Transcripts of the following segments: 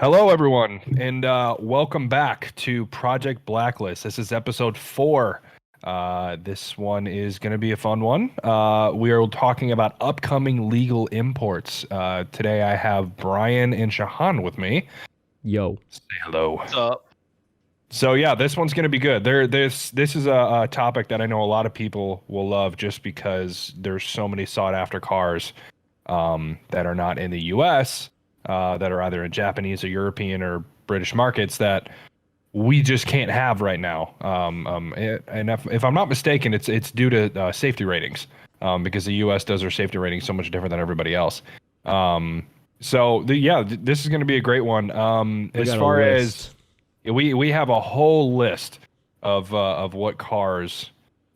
Hello, everyone, and welcome back to Project Blacklist. This is episode 4. This one is going to be a fun one. We are talking about upcoming legal imports. Today, I have Brian and Shahan with me. Yo. Say hello. What's up? So yeah, this one's going to be good. This is a topic that I know a lot of people will love, just because there's so many sought after cars that are not in the U.S. That are either in Japanese or European or British markets that we just can't have right now. And if I'm not mistaken, it's due to safety ratings, because the U.S. does their safety ratings so much different than everybody else. This is going to be a great one. As far as we have a whole list of what cars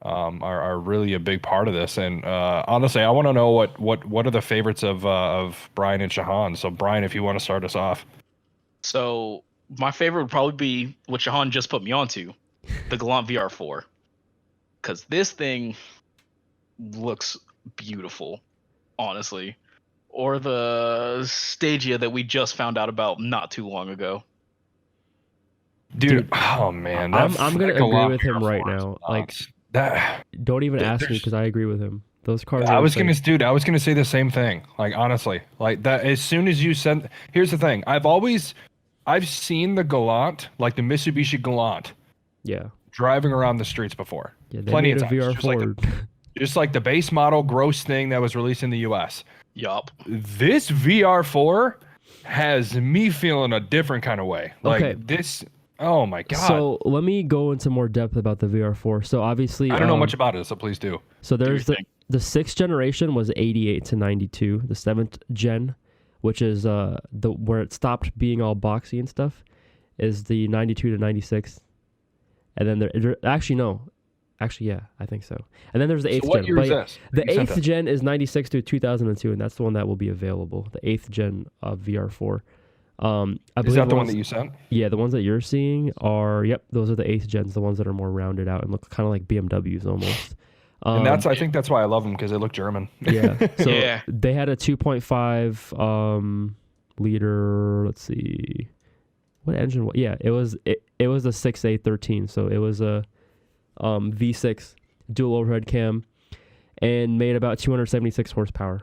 are really a big part of this, and honestly, I want to know what are the favorites of Brian and Shahan. So Brian, if you want to start us off. So my favorite would probably be what Shahan just put me onto, the Galant VR4, because this thing looks beautiful, honestly. Or the Stagia that we just found out about not too long ago. Dude, oh man, I'm gonna agree with him right now. Like that. Don't even ask me, because I agree with him. Those cars. I was gonna say the same thing. Like, honestly, like that. As soon as you sent, here's the thing. I've seen the Galant, like the Mitsubishi Galant. Yeah. Driving around the streets before. Yeah, they plenty made of a times. VR4. Just like the base model gross thing that was released in the U.S. Yup. This VR4 has me feeling a different kind of way. Like Okay. this. Oh my god. So let me go into more depth about the VR4. So obviously, I don't know much about it, so please do. So there's Do your thing. the sixth generation was 88 to 92. The seventh gen, which is where it stopped being all boxy and stuff, is the 92 to 96. And then yeah, I think so. And then there's the eighth So what gen. year is this? The You sent eighth that. gen is 96 to 2002, and that's the one that will be available. The eighth gen of VR4. I believe Is that the one that you sent? Yeah, the ones that you're seeing are, yep, those are the eighth gens, the ones that are more rounded out and look kind of like BMWs almost. And I think that's why I love them, because they look German. Yeah. So Yeah. they had a 2.5 liter. Let's see, what engine? Yeah, it was a 6A13. So it was a V6 dual overhead cam, and made about 276 horsepower.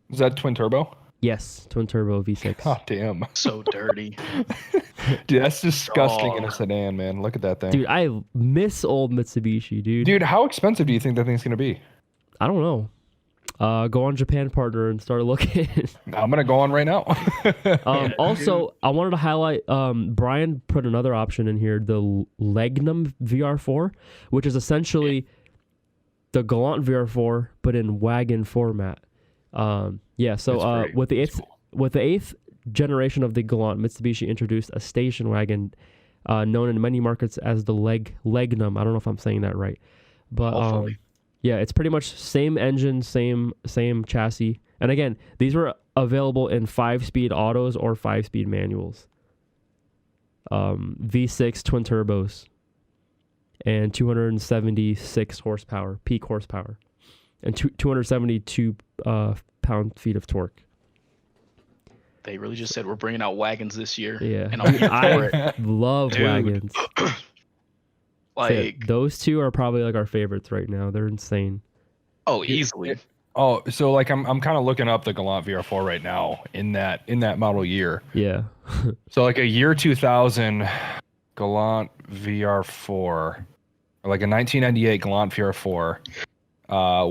Is that twin turbo? Yes, twin turbo V6. God damn. So dirty. Dude, that's disgusting in a Dog. sedan, man. Look at that thing. Dude, I miss old Mitsubishi, dude. Dude, how expensive do you think that thing's going to be? I don't know. Go on Japan Partner and start looking. I'm going to go on right now. Also, I wanted to highlight, Brian put another option in here, the Legnum VR4, which is essentially the Galant VR4, but in wagon format. So That's great. with the That's cool. eighth generation of the Galant, Mitsubishi introduced a station wagon known in many markets as the Legnum. I don't know if I'm saying that right. But Hopefully. yeah, it's pretty much same engine, same chassis. And again, these were available in 5-speed autos or 5-speed manuals. V6 twin turbos and 276 horsepower, peak horsepower, and 272 pound-feet of torque. They really just said we're bringing out wagons this year. Yeah, And I'm here for it. I love Dude. wagons. Like, Those two are probably like our favorites right now. They're insane. oh, easily. Oh, so like I'm kind of looking up the Galant VR4 right now in that model year. Yeah. So like a year 2000 Galant VR4, or like a 1998 Galant VR4.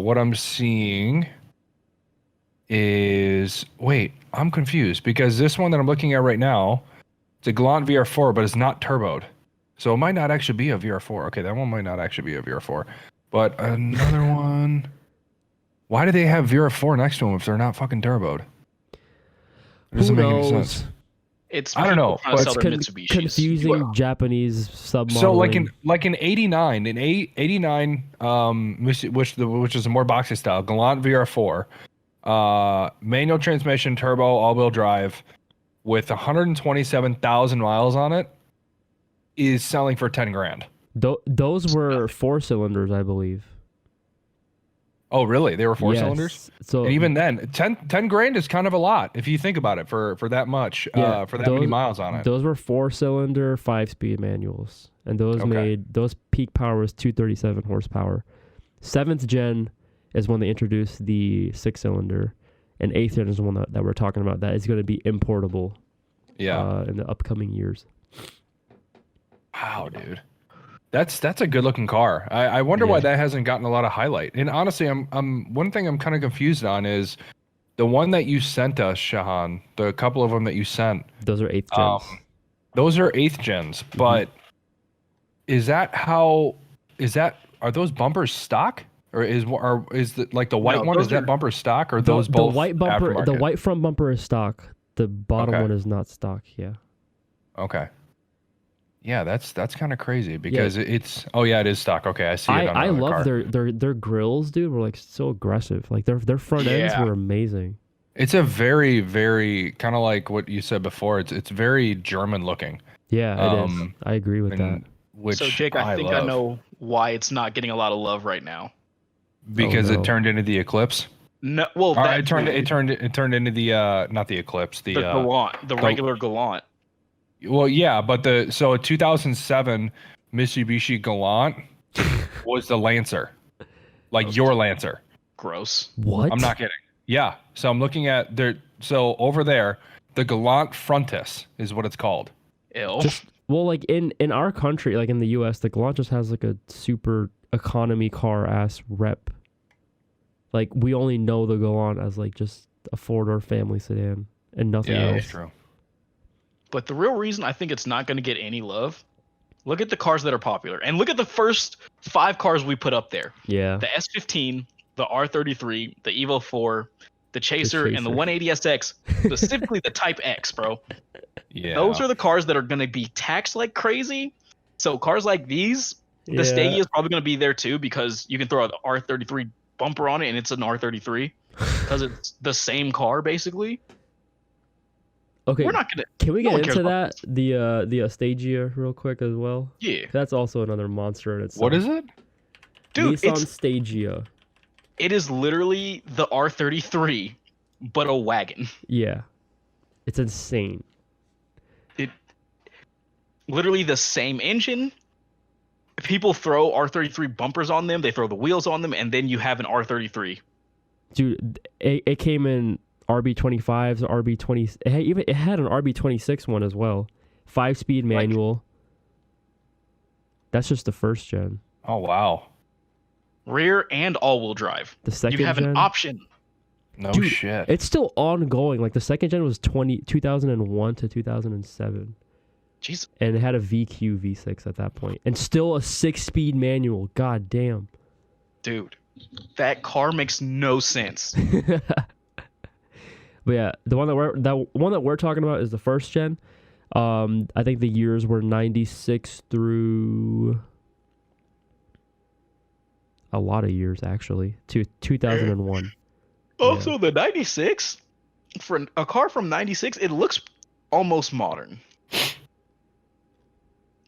What I'm seeing is, wait, I'm confused, because this one that I'm looking at right now, it's a Galant VR4, but it's not turboed. So it might not actually be a VR4. Okay, that one might not actually be a VR4. But another one, why do they have VR4 next to them if they're not fucking turboed? It doesn't Who make any knows? sense. It's I don't people know, trying to but sell It's their Mitsubishis. confusing Well, Japanese submodeling. So like in 89, which is a more boxy style, Galant VR4, manual transmission, turbo, all-wheel drive, with 127,000 miles on it, is selling for 10 grand. Those were 4 cylinders, I believe. Oh, really? They were 4 cylinders? Yes. So And even then, 10 grand is kind of a lot if you think about it for that much, yeah, for that many miles on it. those were 4-cylinder, 5-speed manuals, and Okay. those peak power was 237 horsepower. 7th gen is when they introduced the 6-cylinder, and 8th gen is the one that we're talking about. That is going to be importable. Yeah. In the upcoming years. Wow, dude. That's a good looking car. I wonder why Yeah. that hasn't gotten a lot of highlight. And honestly, I'm one thing I'm kind of confused on is the one that you sent us, Shahan, the couple of them that you sent. Those are 8th gens. Those are 8th gens, but are those bumpers stock? Or is the like the white No, one, is those that are- bumper stock, or the those both white bumper, the aftermarket? white front bumper is stock. The bottom Okay. one is not stock. Yeah. Okay. Yeah, that's kind of crazy because it's it is stock. Okay, I see it on I another love car. their grills, dude. Were like so aggressive. Like their front ends Yeah. were amazing. It's a very, very kind of like what you said before. It's very German looking. Yeah, it is. I agree with that. And which So Jake, I think I love, know why it's not getting a lot of love right now. because Oh, no. it turned into the Eclipse. No, well, Or that it turned into the not the Eclipse, the Galant, the regular Galant. well, yeah, but so a 2007 Mitsubishi Galant was the Lancer, like your Lancer. Gross. What? I'm not kidding. Yeah. So I'm looking at so over there, the Galant Frontis is what it's called. Ill. Well, like in our country, like in the U.S., the Galant just has like a super economy car ass rep. Like we only know the Galant as like just a 4-door family sedan and nothing Yeah, else. that's true. But the real reason I think it's not going to get any love, look at the cars that are popular, and look at the first 5 cars we put up there: Yeah. the S15, the R33, the Evo 4, the Chaser, and the Chaser. 180SX, specifically the Type X, bro. Yeah. Those are the cars that are going to be taxed like crazy. So cars like these, the Stagea is probably going to be there too, because you can throw an R33 bumper on it and it's an R33 because it's the same car basically. Okay. We're not gonna. Can we no get one cares into about that? The Stagea real quick as well. Yeah, That's also another monster in itself. What is it? dude, Nissan Stagea. it is literally the R33, but a wagon. Yeah. It's insane. Literally the same engine. People throw R33 bumpers on them. They throw the wheels on them, and then you have an R33. Dude, it came in RB25s, RB20. It had an RB26 one as well. 5-speed manual. That's just the first gen. Oh wow. Rear and all-wheel drive. The second You have gen. an option. No Dude, shit. It's still ongoing. Like the second gen was 2001 to 2007. Jeez. And it had a VQ V6 at that point. And still a 6-speed manual. God damn. Dude, that car makes no sense. But yeah, the one that we're talking about is the first gen. I think the years were 96 through a lot of years actually to 2001. Also, the 96, for a car from 96, it looks almost modern.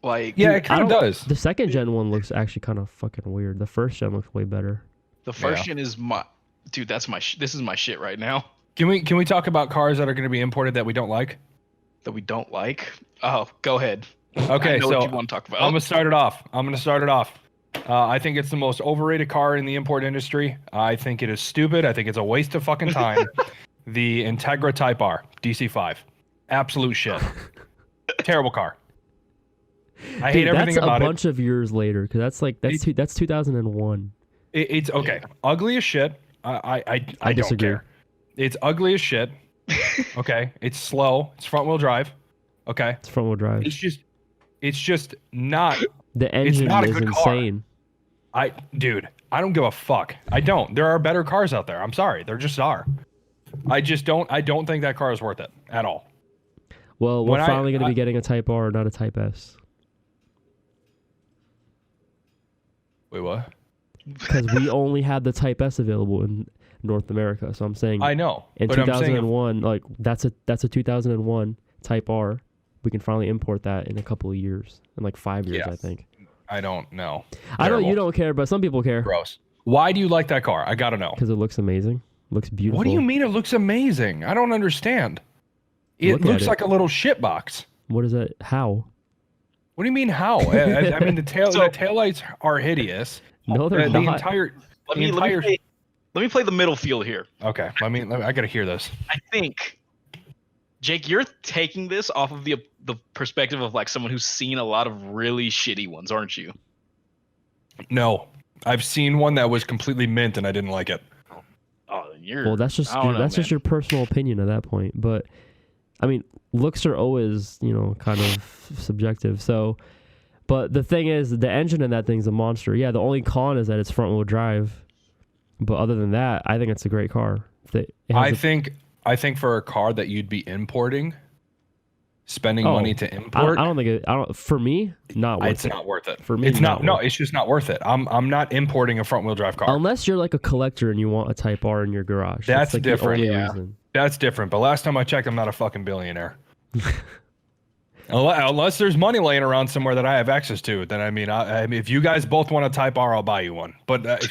Like, Yeah, it kind of does. The second gen one looks actually kind of fucking weird. The first gen looks way better. the first gen is my dude. That's my. This is my shit right now. Can we talk about cars that are going to be imported that we don't like? That we don't like. Oh, go ahead. Okay, I know so what you want to talk about. I'm gonna start it off. I think it's the most overrated car in the import industry. I think it is stupid. I think it's a waste of fucking time. The Integra Type R DC5, absolute shit. Terrible car. I hate everything that's about a it. bunch of years later because that's 2001. It's okay. Ugly as shit. I don't disagree. care. It's ugly as shit. Okay. It's slow. It's front wheel drive. Okay. It's front wheel drive. It's just not. The engine not a is good car. insane. Dude, I don't give a fuck. I don't. There are better cars out there. I'm sorry. There just are. I don't think that car is worth it at all. Well, we're finally going to be getting a Type R, not a Type S. Wait, what? Because we only had the Type S available in North America. So I'm saying I know. in but I'm saying 2001, like that's a 2001 Type R. We can finally import that in a couple of years, in like 5 years, Yeah. I think. I don't know. I know Terrible. you don't care, but some people care. Gross. Why do you like that car? I gotta know. Because it looks amazing. Looks beautiful. What do you mean it looks amazing? I don't understand. It Look at looks it. like a little shit box. What is that? How? What do you mean how? I mean the taillights are hideous. No, they're the not. entire Let me play the middle field here. Okay. I gotta hear this. I think, Jake, you're taking this off of the perspective of like someone who's seen a lot of really shitty ones, aren't you? No. I've seen one that was completely mint and I didn't like it. Oh, you're. Well, that's just just your personal opinion at that point. But I mean, looks are always, kind of subjective. So, but the thing is, the engine in that thing's a monster. Yeah, the only con is that it's front wheel drive. But other than that, I think it's a great car. I think for a car that you'd be importing, spending money to import. I don't think it. For me, not worth it's it. not worth it. For me, it's not. No, worth it. it's just not worth it. I'm not importing a front wheel drive car. Unless you're like a collector and you want a Type R in your garage. That's like different. The only Yeah. reason. That's different. But last time I checked, I'm not a fucking billionaire. Unless there's money laying around somewhere that I have access to, then I mean, if you guys both want a Type R, I'll buy you one. But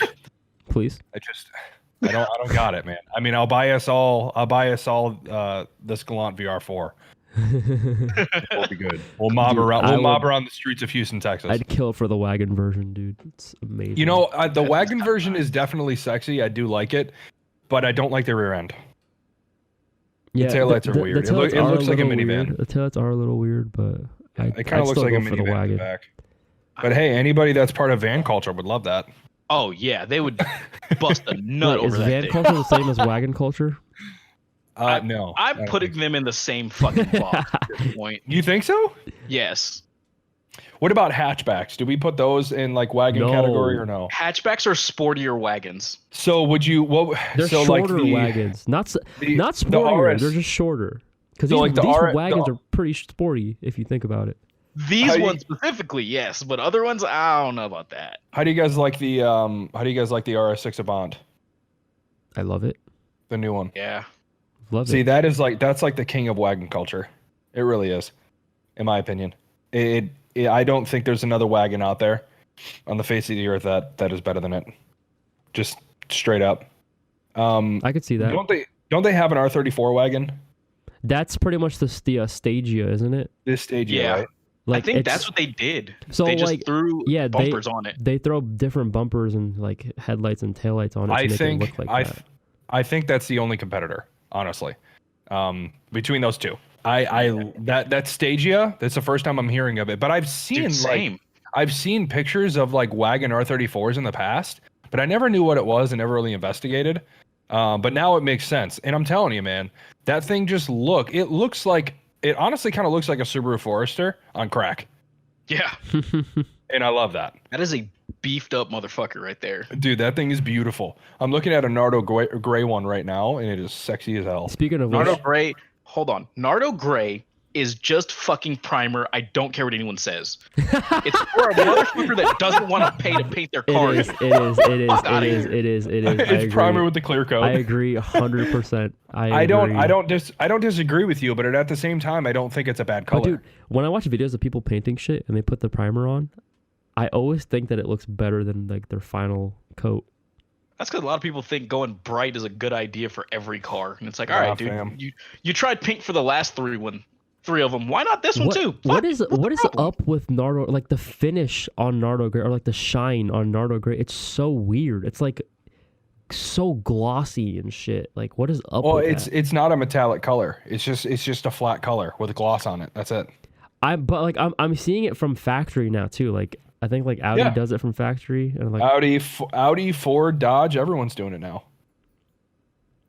Please. I don't got it, man. I mean, I'll buy us all this Galant VR4. We'll be good. We'll mob around. We'll mob around the streets of Houston, Texas. I'd kill for the wagon version, dude. It's amazing. The wagon version is definitely sexy. I do like it, but I don't like the rear end. Yeah, the taillights are weird. It looks like a minivan. The taillights are a little weird, but it kind of looks like a minivan in the back. But hey, anybody that's part of van culture would love that. Oh yeah, they would bust a nut over is that van thing. culture the same as wagon culture? No. I'm putting them in the same fucking box at this point. You think so? Yes. What about hatchbacks? Do we put those in like wagon category or no? Hatchbacks are sportier wagons. So would you? They're shorter wagons, not sportier. They're just shorter. Because these wagons are pretty sporty if you think about it. These ones specifically, yes, but other ones, I don't know about that. How do you guys like the RS6 Avant? I love it. The new one. Yeah. Love See, it. that's like the king of wagon culture. It really is, in my opinion. I don't think there's another wagon out there on the face of the earth that is better than it. Just straight up. I could see that. Don't they have an R34 wagon? That's pretty much the Stagia, isn't it? This Stagia, Yeah. right? I think that's what they did. So they just threw bumpers on it. They throw different bumpers and like headlights and taillights on it to make it look like that. I think that's the only competitor, honestly. Between those two. That Stagia, that's the first time I'm hearing of it. But I've seen I've seen pictures of like wagon R34s in the past, but I never knew what it was and never really investigated. But now it makes sense. And I'm telling you, man, that thing it honestly kind of looks like a Subaru Forester on crack. Yeah. And I love that. That is a beefed up motherfucker right there. Dude, that thing is beautiful. I'm looking at a Nardo gray one right now, and it is sexy as hell. Speaking of Nardo Gray, hold on. Nardo Gray is just fucking primer. I don't care what anyone says. It's for a motherfucker that doesn't want to pay to paint their car. It is. It's primer with the clear coat. I agree 100%. I don't disagree with you, but at the same time, I don't think it's a bad color. But dude, when I watch videos of people painting shit and they put the primer on, I always think that it looks better than like their final coat. That's because a lot of people think going bright is a good idea for every car, and it's like, all right, dude, fam. you tried pink for the last three of them. Why not this one too? What is up with Nardo? Like the finish on Nardo Gray or like the shine on Nardo Gray? It's so weird. It's like so glossy and shit. Like what is up? Well, with that? it's not a metallic color. It's just a flat color with a gloss on it. That's it. I'm seeing it from factory now too. Like I think like Audi does it from factory and like Audi, Ford, Dodge, everyone's doing it now.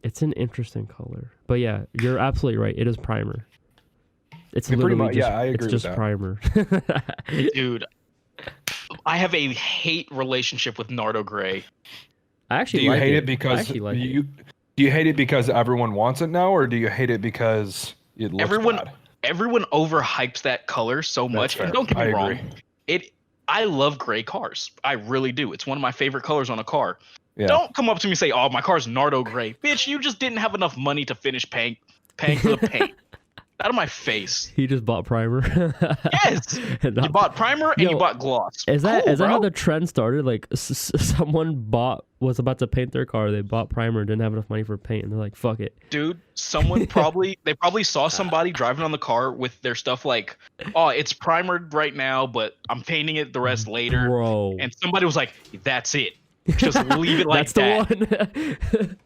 It's an interesting color. But yeah, you're absolutely right. It is primer. It's literally I agree it's just with that. primer. Dude, I have a hate relationship with Nardo Gray. I actually do you like hate it it because do you hate it because everyone wants it now, or do you hate it because it looks bad? Everyone overhypes that color so much. fair. And don't get me I wrong. agree. I love gray cars. I really do. It's one of my favorite colors on a car. Yeah. Don't come up to me and say, "Oh, my car's Nardo Gray." Bitch, you just didn't have enough money to finish paying for the paint. Out of my face. He just bought primer. Yes. And You not- bought primer and Yo, you bought gloss. Is that Cool, is that how bro. the trend started? Like someone was about to paint their car, they bought primer, didn't have enough money for paint, and they're like, "Fuck it." Dude, someone probably saw somebody driving on the car with their stuff like, oh, it's primered right now, but I'm painting it the rest later. Bro, And somebody was like, that's it. Just leave it like that's that. the one.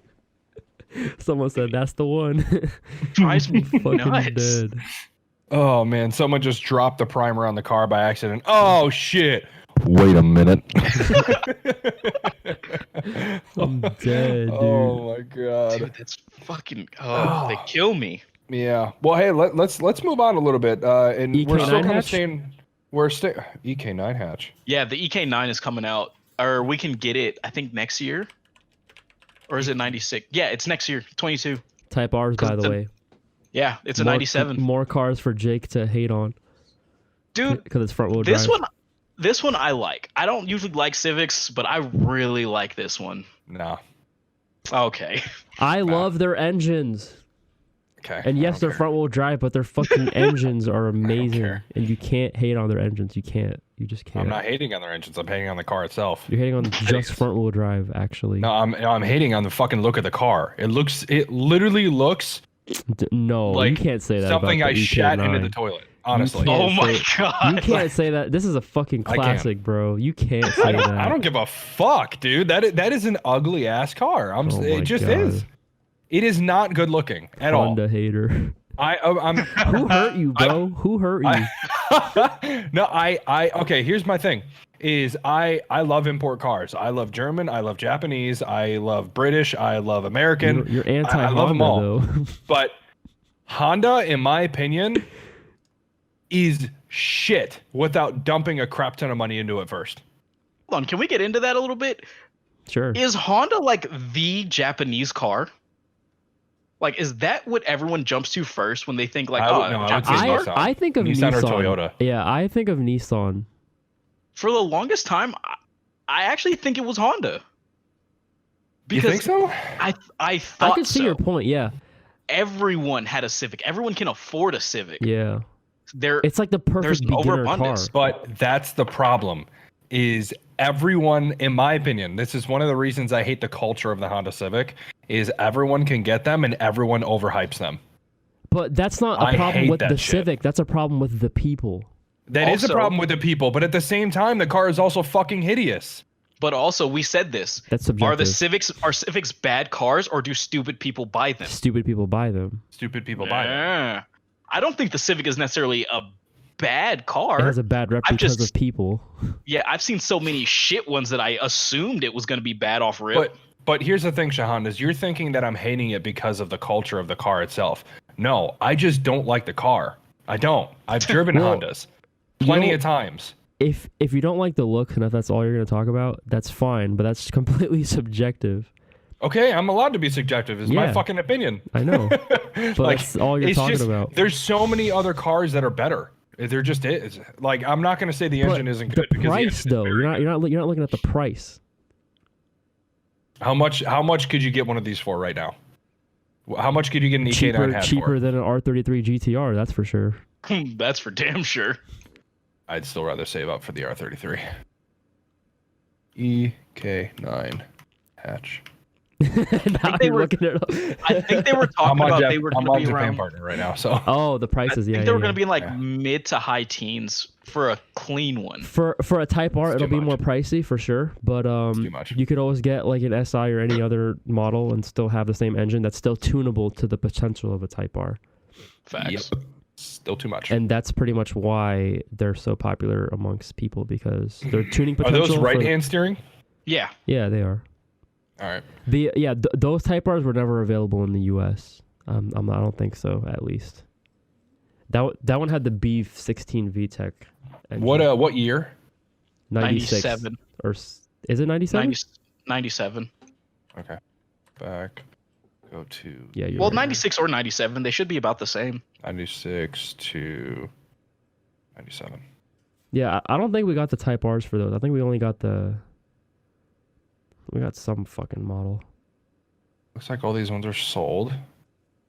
Someone said that's the one. Drives me Fucking nuts. dead. Oh man, someone just dropped the primer on the car by accident. Oh shit. Wait a minute. I'm dead, dude. Oh my god. Dude, that's fucking. Oh, they kill me. Yeah. Well, hey, let's move on a little bit. And we're EK9 still kind of hatch? staying. EK9 hatch. Yeah, the EK9 is coming out, or we can get it. I think next year, or is it 96? Yeah, it's next year, 22. Type R's, by the way. Yeah, it's a More- 97. More cars for Jake to hate on Dude, because it's front wheel drive. this one I like. I don't usually like Civics, but I really like this one. No. Okay. I love their engines. Okay. And I yes, don't they're care. front wheel drive, but their fucking engines are amazing. care. And you can't hate on their engines. You can't. You just can't. I'm not hating on their engines. I'm hating on the car itself. You're hating on just front wheel drive, actually. No, I'm hating on the fucking look of the car. It literally looks No, you like can't say that. something about I the shat into EK9. the toilet. Honestly. can't Oh my say- god. You can't say that. This is a fucking I can. classic, bro. You can't say that. I don't give a fuck, dude. That is an ugly ass car. Oh my It just God. is. It is not good looking at Honda hater. I'm Who hurt you, bro? Who hurt you? no, okay, here's my thing. Is I love import cars. I love German, I love Japanese, I love British, I love American. You're I anti-Honda, love them all. though. But Honda, in my opinion, is shit without dumping a crap ton of money into it first. Hold on, can we get into that a little bit? Sure. Is Honda like the Japanese car? Like, is that what everyone jumps to first when they think like, I would- oh, no, I would Japanese say car? Nissan. I think of Nissan Nissan. or Toyota. Yeah, I think of Nissan. For the longest time, I actually think it was Honda. You think so? I thought I can see so. your point. Yeah. Everyone had a Civic. Everyone can afford a Civic. Yeah. There, It's like the There's perfect an beginner car. overabundance. But that's the problem. Is everyone, in my opinion, this is one of the reasons I hate the culture of the Honda Civic, is everyone can get them and everyone overhypes them. But that's not I a problem hate with that the shit. Civic. That's a problem with the people. That is a Also- problem with the people, but at the same time, the car is also fucking hideous. but also we said this. That's Are the subjective. Civics bad cars, or do stupid people buy them? Stupid people buy them. Stupid people buy them. Yeah. I don't think the Civic is necessarily a bad car. It has a bad rep I've because just- of people. Yeah, I've seen so many shit ones that I assumed it was going to be bad off rip. But here's the thing, Shahan, is you're thinking that I'm hating it because of the culture of the car itself. No, I just don't like the car. I don't. I've driven Well, Hondas plenty know- of times. If you don't like the look and if that's all you're going to talk about, that's fine. But that's completely subjective. Okay, I'm allowed to be subjective. It's my Yeah. fucking opinion. I know. But that's all you're it's talking just- about. There's so many other cars that are better. There just is. Like, I'm not going to say the engine But isn't the good because the price, engine is though, very you're not looking at the price. How much could you get one of these for right now? How much could you get an EK9 hatch Cheaper for? than an R33 GTR, that's for sure. That's for damn sure. I'd still rather save up for the R33. EK9 hatch. Now they you're were- looking it up. I think they were talking about they were I'm going on to be Japan around. partner right now, so Oh, the I prices, think yeah. they were yeah, going to be in like Yeah. mid to high teens for a clean one. For a Type R, It's it'll too be more much. pricey for sure. But too much. you could always get like an SI or any other model and still have the same engine that's still tunable to the potential of a Type R. Facts. Yep. Still too much. And that's pretty much why they're so popular amongst people because their tuning Are potential. those for- right-hand steering? Yeah. Yeah, they are. All right. Those Type Rs were never available in the U.S. I don't think so. At least that one had the B16 VTEC. engine. What year? 96 97. or is it 97? 97. Okay. Back. Go to Yeah, you're Well, right. 96 or 97. They should be about the same. 96 to 97. Yeah, I don't think we got the Type Rs for those. I think we only got we got some fucking model. Looks like all these ones are sold,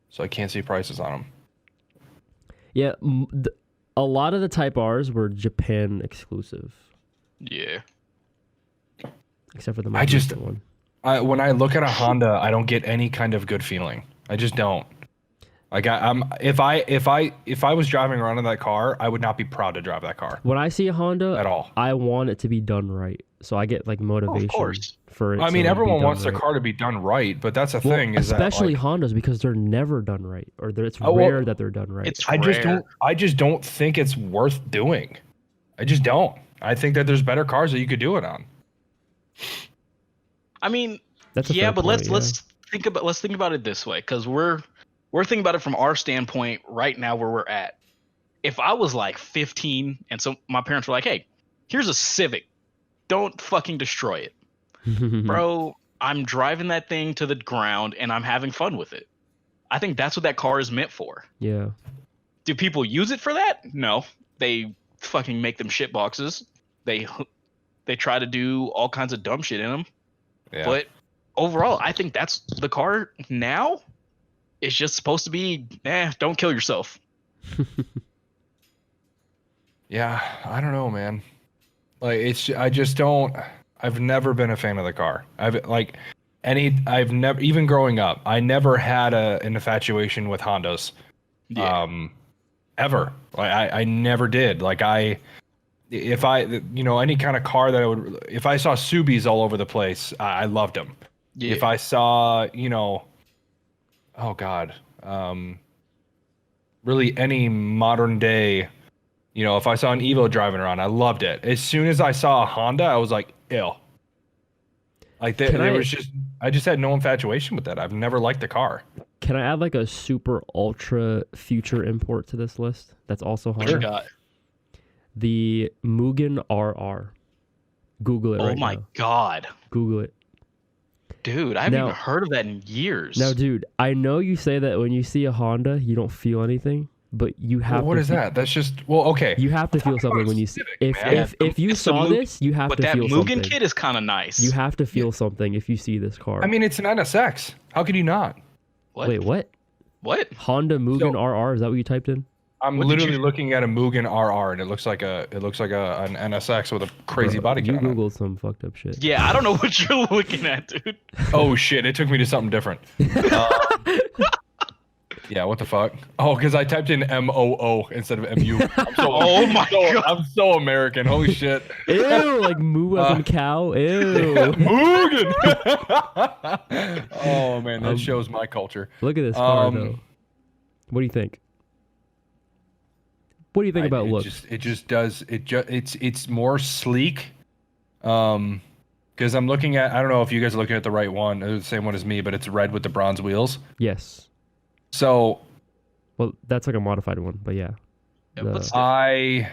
so I can't see prices on them. Yeah, a lot of the Type R's were Japan exclusive, Yeah. except for the I most just- recent one. When I look at a Honda, I don't get any kind of good feeling. I just don't. Like I'm if I was driving around in that car, I would not be proud to drive that car When I see a Honda, at all. I want it to be done right, so I get like motivation course. for it. I mean, to everyone be done wants their right. car to be done right, but that's the Well, thing is especially that Hondas because they're never done right, or it's Oh, well, rare that they're done right. It's I just rare. don't think it's worth doing. I just don't. I think that there's better cars that you could do it on. I mean, That's a yeah, fair but point, let's think about it this way, because we're thinking about it from our standpoint right now where we're at. If I was like 15 and so my parents were like, "Hey, here's a Civic, don't fucking destroy it," bro. I'm driving that thing to the ground and I'm having fun with it. I think that's what that car is meant for. Yeah. Do people use it for that? No. They fucking make them shit boxes. They try to do all kinds of dumb shit in them. Yeah. But overall, I think that's the car now. It's just supposed to be, don't kill yourself. Yeah, I don't know, man. Like I just don't. I've never been a fan of the car. I've never, even growing up, I never had an infatuation with Hondas. Yeah. Ever. Like I never did. Like if I, any kind of car that I would, if I saw Subis all over the place, I loved them. Yeah. If I saw, oh God, really any modern day, if I saw an Evo driving around, I loved it. As soon as I saw a Honda, I was like, ew. Like I just had no infatuation with that. I've never liked the car. Can I add like a super ultra future import to this list? That's also What you Honda. got? The Mugen RR. Google it Oh right my now. God. Google it. Dude, I haven't Now- even heard of that in years. Now, dude, I know you say that when you see a Honda, you don't feel anything, but you have Well, what to is feel, that? That's just, okay. You have to feel about something a when you see. Civic, If man. if you It's the saw Mugen- this, you have But to that feel Mugen something. kit is kind of nice. You have to feel something if you see this car. I mean, it's an NSX. How could you not? What? Wait, what? What? Honda Mugen So- RR? Is that what you typed in? I'm What did literally you- looking at a Mugen RR, and it looks like an NSX with a crazy Bro, body You kit on it. googled some fucked up shit. Yeah, I don't know what you're looking at, dude. Oh shit! It took me to something different. Yeah, what the fuck? Oh, because I typed in MOO instead of MU. Oh my God. I'm so American. Holy shit. Ew, like moo as in cow. Ew. Mugen. Oh man, that shows my culture. Look at this car Um, though. What do you think? What do you think about looks? It's more sleek. Because I'm looking at, I don't know if you guys are looking at the right one, the same one as me, but it's red with the bronze wheels. Yes. So Well, that's like a modified one, but yeah. Yeah, The- what's- I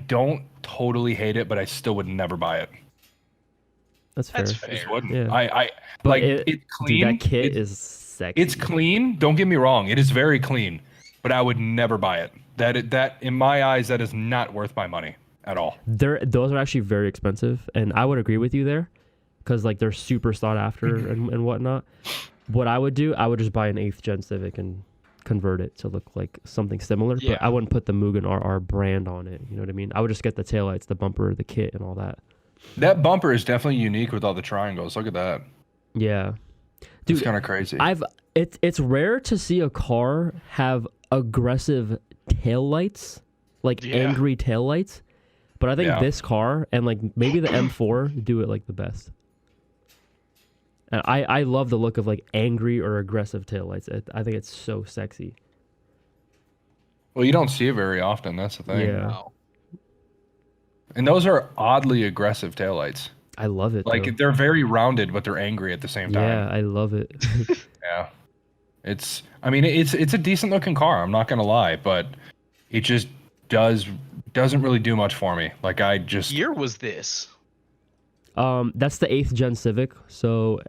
don't totally hate it, but I still would never buy it. That's fair. That's I just fair. wouldn't. Yeah. I But like it- it's clean. Dude, that kit it's, is sexy. it's clean. Don't get me wrong. It is very clean, but I would never buy it. That in my eyes, that is not worth my money at all. Those are actually very expensive, and I would agree with you there, because like they're super sought after and whatnot. What I would do, I would just buy an 8th gen Civic and convert it to look like something similar. Yeah. But I wouldn't put the Mugen RR brand on it. You know what I mean? I would just get the taillights, the bumper, the kit, and all that. That bumper is definitely unique with all the triangles. Look at that. Yeah, It's dude. kind of crazy. It's rare to see a car have aggressive taillights, like Yeah. angry taillights. But I think Yeah. this car and like maybe the M4 do it like the best. And I love the look of like angry or aggressive taillights. I think it's so sexy. Well, you don't see it very often. That's the thing. Yeah. Wow. And those are oddly aggressive taillights. I love it. Like though. they're very rounded, but they're angry at the same time. Yeah, I love it. Yeah. I mean, it's a decent looking car. I'm not gonna lie, but it just doesn't really do much for me. Like I just Year was this? That's the 8th gen Civic. So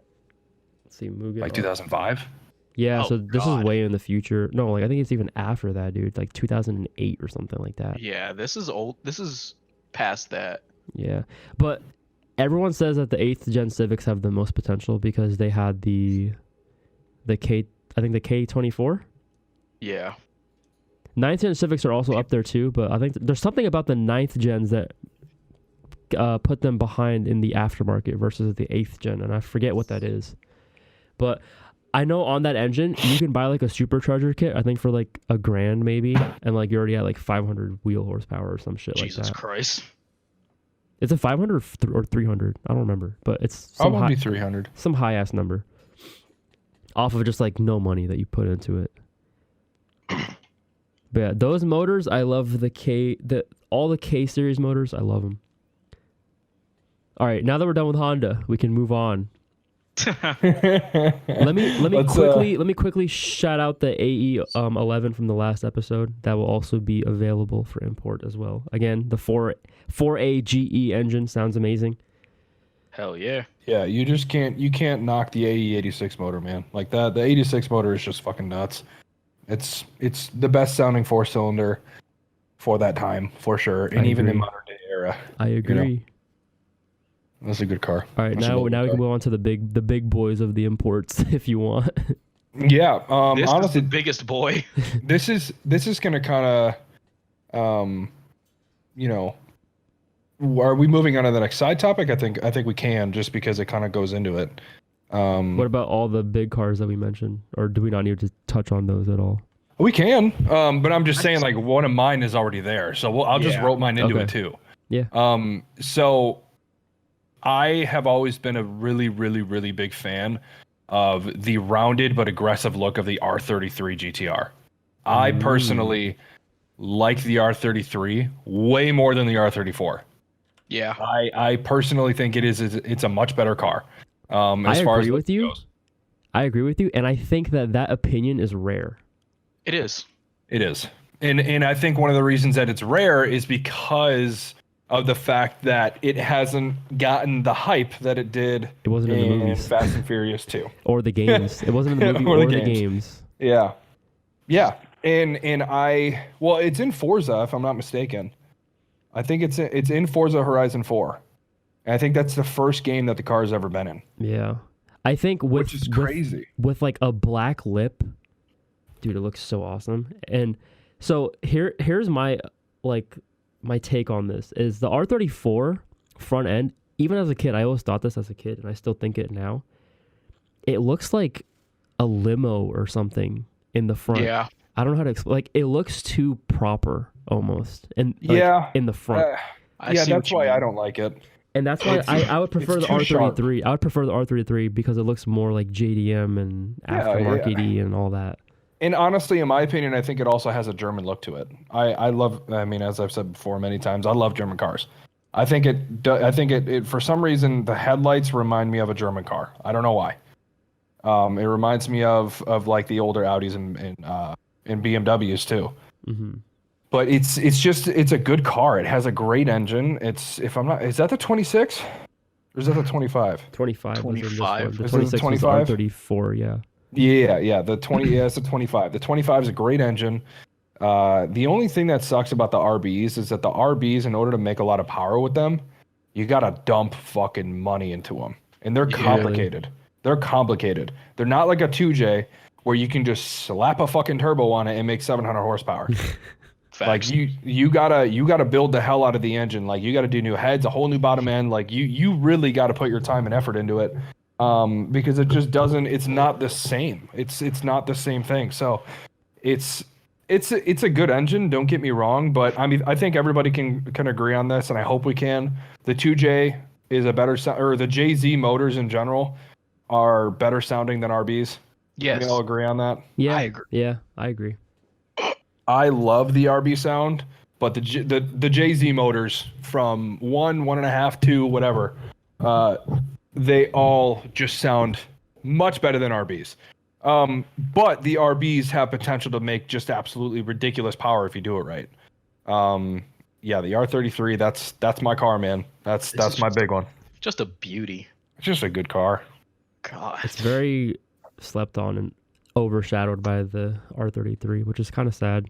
let's see, Mugen. like 2005. Yeah, Oh, so this God. is way in the future. No, like I think it's even after that, dude. Like 2008 or something like that. Yeah, this is old. This is past that. Yeah, but everyone says that the 8th gen Civics have the most potential because they had the K. I think the K24. Yeah. 9th gen Civics are also up there too, but I think there's something about the 9th gens that put them behind in the aftermarket versus the 8th gen, and I forget what that is. But I know on that engine you can buy like a supercharger kit, I think for like $1,000 maybe, and like you're already at like 500 wheel horsepower or some shit like that. Jesus Christ. Is it 500 or 300? I don't remember, but it's some Probably 300. some high ass number off of just like no money that you put into it. But yeah, those motors, I love all the K series motors. I love them. All right, now that we're done with Honda, we can move on. Let me quickly shout out the AE 11 from the last episode. That will also be available for import as well. Again, the 4A GE engine sounds amazing. Hell yeah. Yeah, you can't knock the AE 86 motor, man. Like that, the 86 motor is just fucking nuts. It's the best sounding 4-cylinder for that time, for sure, and even in modern day era. I agree. You know? That's a good car. All right, now we can go on to the big boys of the imports if you want. Yeah, This honestly, is the biggest boy. this is gonna kind of, you know, are we moving on to the next side topic? I think we can, just because it kind of goes into it. What about all the big cars that we mentioned, or do we not need to touch on those at all? We can, but I'm just saying, like, one of mine is already there, so I'll just rope mine into it too. Yeah. So I have always been a really, really, really big fan of the rounded but aggressive look of the R33 GTR. I personally like the R33 way more than the R34. Yeah. I personally think it's a much better car. I agree with you. I agree with you, and I think that opinion is rare. It is. It is. And I think one of the reasons that it's rare is because of the fact that it hasn't gotten the hype that it did. It wasn't in the movies. Fast and Furious 2. Or the games. It wasn't in the movie or the games. Yeah. Yeah. And it's in Forza, if I'm not mistaken. I think it's in Forza Horizon 4. And I think that's the first game that the car has ever been in. Yeah. I think which is crazy. With like a black lip, dude, it looks so awesome. And so here's my take on this is the R34 front end. Even as a kid, I always thought this as a kid, and I still think it now. It looks like a limo or something in the front. Yeah. I don't know how to explain. Like, it looks too proper almost. And in the front. That's why I don't like it. And that's why I would prefer the R33. Sharp. I would prefer the R33 because it looks more like JDM and aftermarket-y and all that. And honestly, in my opinion, I think it also has a German look to it. I mean, as I've said before many times, I love German cars. I think it for some reason, the headlights remind me of a German car. I don't know why. It reminds me of like the older Audis and BMWs too. Mm-hmm. But it's a good car. It has a great engine. Is that the 26? Or is that the 25? 25. 25. The 26 was the R34, yeah. Yeah, the 20. Yeah, it's the 25. The 25 is a great engine. The only thing that sucks about the RBs is that the RBs, in order to make a lot of power with them, you gotta dump fucking money into them, and they're complicated. Really? They're complicated. They're not like a 2J where you can just slap a fucking turbo on it and make 700 horsepower. Like you gotta build the hell out of the engine. Like you gotta do new heads, a whole new bottom end. Like you really gotta put your time and effort into it. Because it just doesn't. It's not the same. It's not the same thing. So, it's a good engine. Don't get me wrong, but I mean I think everybody can agree on this, and I hope we can. The 2J is a better sound, or the JZ motors in general are better sounding than RBs. Yes, we all agree on that. Yeah, I agree. Yeah, I agree. I love the RB sound, but the JZ motors from 1.5, 2, whatever. They all just sound much better than RBs. But the RBs have potential to make just absolutely ridiculous power if you do it right. Yeah, the R33, that's my car, man. That's my big one. Just a beauty. It's just a good car. God. It's very slept on and overshadowed by the R33, which is kind of sad.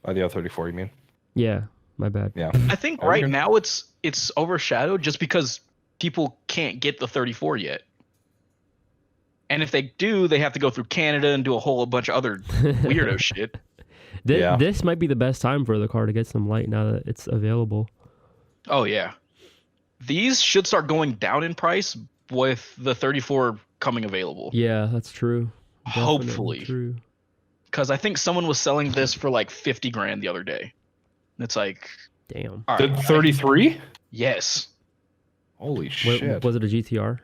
By the R34, you mean? Yeah, my bad. Yeah. I think right now it's overshadowed just because people can't get the 34 yet. And if they do, they have to go through Canada and do a whole bunch of other weirdo shit. Yeah. This might be the best time for the car to get some light now that it's available. Oh yeah, these should start going down in price with the 34 coming available. Yeah, that's true. Definitely Hopefully. true. Because I think someone was selling this for like 50 grand the other day. It's like, Damn. all The right, 33? yes, Holy shit. Was it a GTR?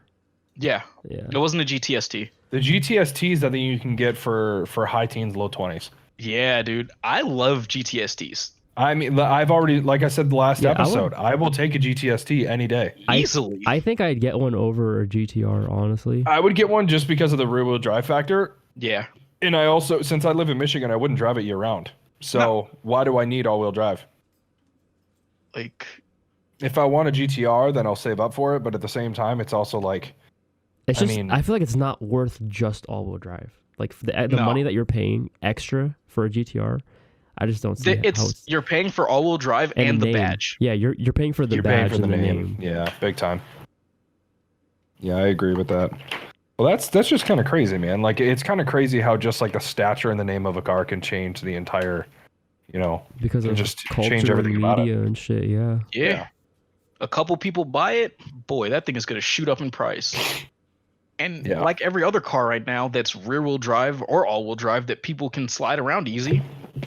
yeah, Yeah. it wasn't a GTST. The GTSTs I think you can get for high teens, low 20s. Yeah, dude, I love GTSTs I mean, I've already, like I said the last Yeah, episode, I will take a GTST any day. easily. I think I'd get one over a GTR, honestly. I would get one just because of the rear-wheel drive factor. Yeah, And I also, since I live in Michigan, I wouldn't drive it year-round. So No. why do I need all-wheel drive? like If I want a GTR, then I'll save up for it. But at the same time, it's also like, It's I just mean- I feel like it's not worth just all-wheel drive. Like for the No. money that you're paying extra for a GTR, I just don't see how it's you're paying for all-wheel drive and the name. badge. Yeah, you're paying for the you're paying badge for the and the name. name. Yeah, big time. Yeah, I agree with that. Well, that's just kind of crazy, man. Like, it's kind of crazy how just like the stature and the name of a car can change the entire, Because can of just culture change and everything about it. media and shit. Yeah. Yeah. A couple people buy it, boy, that thing is going to shoot up in price. And Yeah. like every other car right now that's rear-wheel drive or all-wheel drive that people can slide around easy,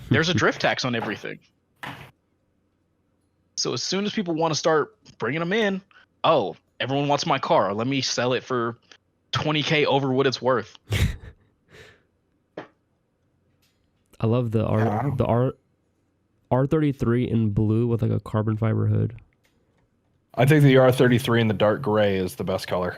there's a drift tax on everything. So as soon as people want to start bringing them in, oh, everyone wants my car. Let me sell it for $20K over what it's worth. I love the R33 in blue with like a carbon fiber hood. I think the R33 in the dark gray is the best color.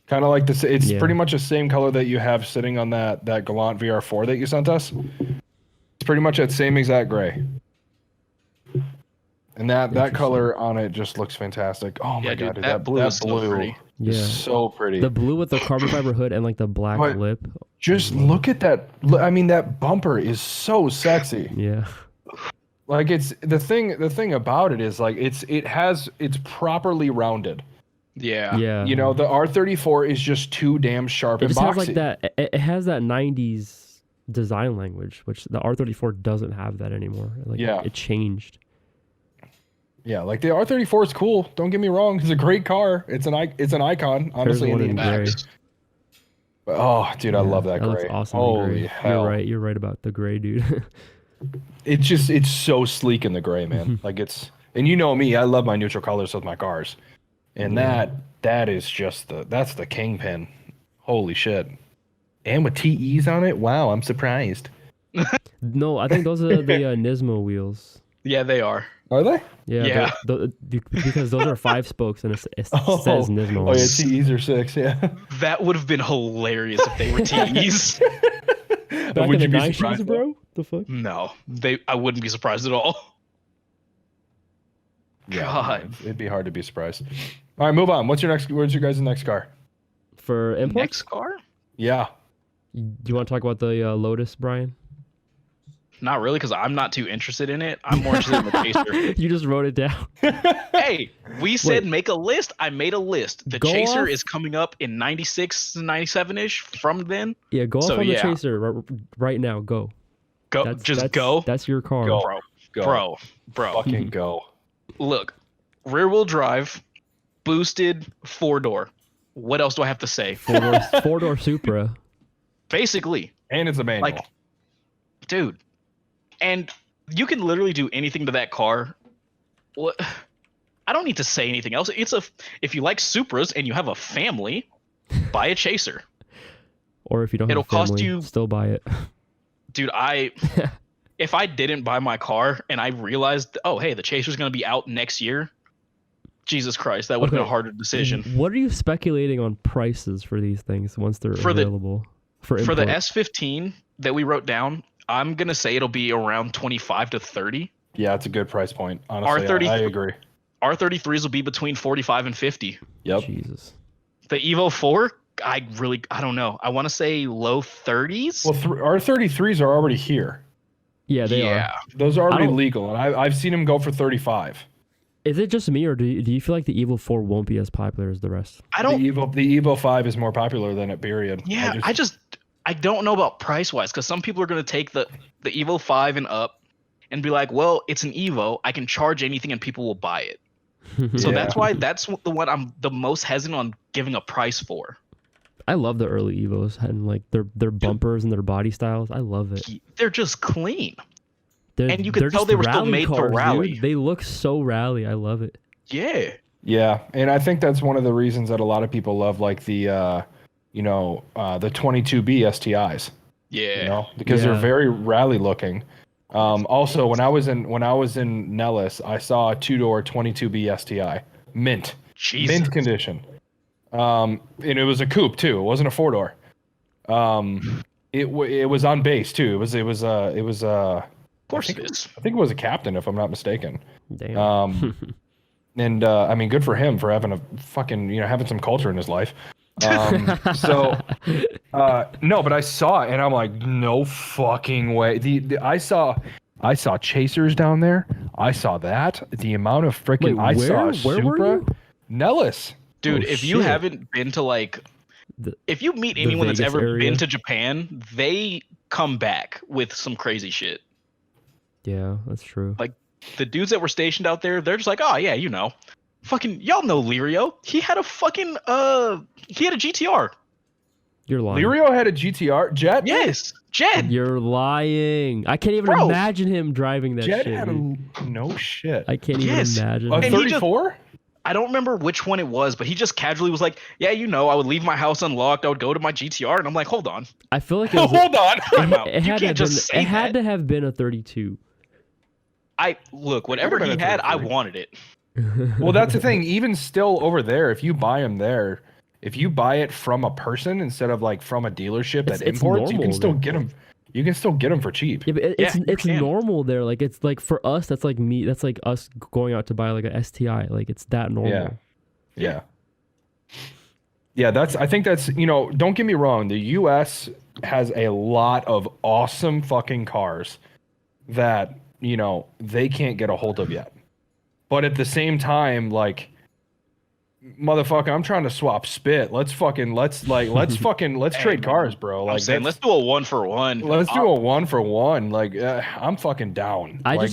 Kind of like this. It's Yeah. pretty much the same color that you have sitting on that Galant VR4 that you sent us. It's pretty much that same exact gray. And that Interesting. color on it just looks fantastic. Oh my Yeah, god, dude, dude, that blue is so pretty. is Yeah. so pretty. The blue with the carbon fiber hood and like the black But- lip. Just look at that. I mean, that bumper is so sexy. Yeah. Like it's the thing about it is like it's properly rounded. Yeah. Yeah. You know, the R34 is just too damn sharp It and just has like boxy. that. It has that '90s design language, which the R34 doesn't have that anymore. Like, Yeah. it changed. Yeah, like the R34 is cool. Don't get me wrong; it's a great car. It's an icon, honestly. one in in the gray. industry. But, oh, dude, I love that looks gray. awesome. in Holy gray. hell! You're right about the gray, dude. It's so sleek in the gray, man. Like and you know me, I love my neutral colors with my cars, and that is just that's the kingpin. Holy shit! And with TEs on it, wow, I'm surprised. No, I think those are the Nismo wheels. Yeah, they are. Are they? Yeah, Yeah. because those are 5 spokes and it Oh. says Nismo. Oh on yeah, it. TEs are 6. Yeah. That would have been hilarious if they were TEs. Back Would in you the be 90s, surprised, bro? The fuck? No, I wouldn't be surprised at all. Yeah, God. it'd be hard to be surprised. All right, move on. What's your guys' next car? For imports? Next car? Yeah. Do you want to talk about the Lotus, Brian? Not really, because I'm not too interested in it. I'm more interested in the Chaser. You just wrote it down. Hey, we said Wait. make a list. I made a list. The Go Chaser off. is coming up in 96, 97-ish from then. Yeah, go So, off on the yeah. Chaser right now. Go. Go, go. That's your car. Go. Go. Bro. Fucking go. Look, rear-wheel drive, boosted, 4-door. What else do I have to say? Four-door Supra. Basically, And it's a manual. like, dude. And you can literally do anything to that car. What? I don't need to say anything else. If you like Supras and you have a family, buy a Chaser. Or if you don't It'll have a family, cost you- still buy it. Dude, if I didn't buy my car and I realized, oh, hey, the Chaser's going to be out next year, Jesus Christ, that would have been a Okay. harder decision. What are you speculating on prices for these things once they're For the- available? For For the import? S15 that we wrote down, I'm going to say it'll be around 25 to 30. Yeah, it's a good price point. Honestly, R33 I agree. R33s will be between 45 and 50. Yep. Jesus. The Evo 4, I don't know. I want to say low 30s. Well, R33s are already here. Yeah, they are. yeah. Those are already don't- legal, and I've seen them go for 35. Is it just me, or do you feel like the Evo 4 won't be as popular as the rest? I don't. The Evo 5 is more popular than it. Period. Yeah, I just I don't know about price wise because some people are going to take the Evo 5 and up and be like, well, it's an Evo. I can charge anything and people will buy it. So Yeah. that's why that's the one I'm the most hesitant on giving a price for. I love the early Evos and like their bumpers and their body styles. I love it. They're just clean. They're, And you could they're tell just they were still rally made to cars, rally. dude. They look so rally. I love it. Yeah. Yeah, and I think that's one of the reasons that a lot of people love like the 22B STIs. Yeah. You know, because they're Yeah. very rally looking. Also, when I was in Nellis, I saw a 2-door 22B STI, mint Jesus. condition. And it was a coupe too. It wasn't a 4-door. It was on base too. It was Of course I it is. think it was a captain if I'm not mistaken. Damn. And I mean, good for him for having a fucking having some culture in his life. No, but I saw it and I'm like, no fucking way. I saw chasers down there. I saw that. The amount of freaking Wait, saw a where were Supra. you? Nellis. Dude, Oh, if you shit. haven't been to like if you meet anyone that's Vegas ever area? been to Japan, they come back with some crazy shit. Yeah, that's true. Like the dudes that were stationed out there, they're just like, oh yeah, fucking y'all know Lirio. He had a fucking he had a GTR. You're lying. Lirio had a GTR jet. Yes, Jet. You're lying. I can't even Bro. imagine him driving that Jet shit. had dude. no shit. I can't Yes. even imagine. A And he just- 34. I don't remember which one it was, but he just casually was like, yeah, I would leave my house unlocked. I would go to my GTR, and I'm like, hold on, I feel like it was. Hold on. time out. It You had, to can't have just been, say it had that. to have been a 32. Whatever been he a had, I 33. wanted it. Well, that's the thing. Even still over there, if you buy them there, if you buy it from a person instead of like from a dealership that It's imports, you can normal still there. get them. You can still get them for cheap. Yeah, but Yeah, you it's can. normal there. Like it's like for us, that's like me. That's like us going out to buy like a STI. Like it's that normal. Yeah. Yeah, I think that's, don't get me wrong. The US has a lot of awesome fucking cars that, they can't get a hold of yet. But at the same time, like, motherfucker, I'm trying to swap spit. Let's trade cars, bro. I'm Like, saying, let's do a 1-for-1. let's do a 1-for-1. Like, I'm fucking down. I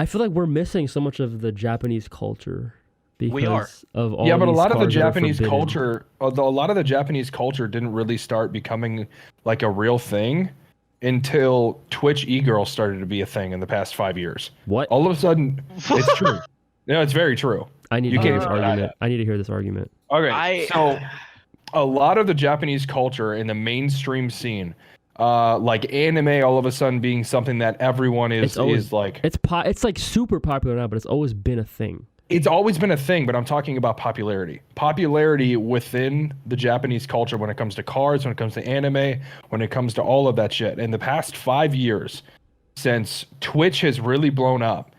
feel like we're missing so much of the Japanese culture because We are. of all. Yeah, but a these lot of the cars that are Japanese forbidden. culture, although a lot of the Japanese culture didn't really start becoming like a real thing until Twitch e-girls started to be a thing in the past 5 years. What? All of a sudden, it's true. No, it's very true. I need You to hear can't this deny argument. that. I need to hear this argument. Okay, so a lot of the Japanese culture in the mainstream scene, like anime, all of a sudden being something that everyone is like. It's like super popular now, but it's always been a thing. It's always been a thing, but I'm talking about popularity. Popularity within the Japanese culture when it comes to cars, when it comes to anime, when it comes to all of that shit. In the past 5 years, since Twitch has really blown up,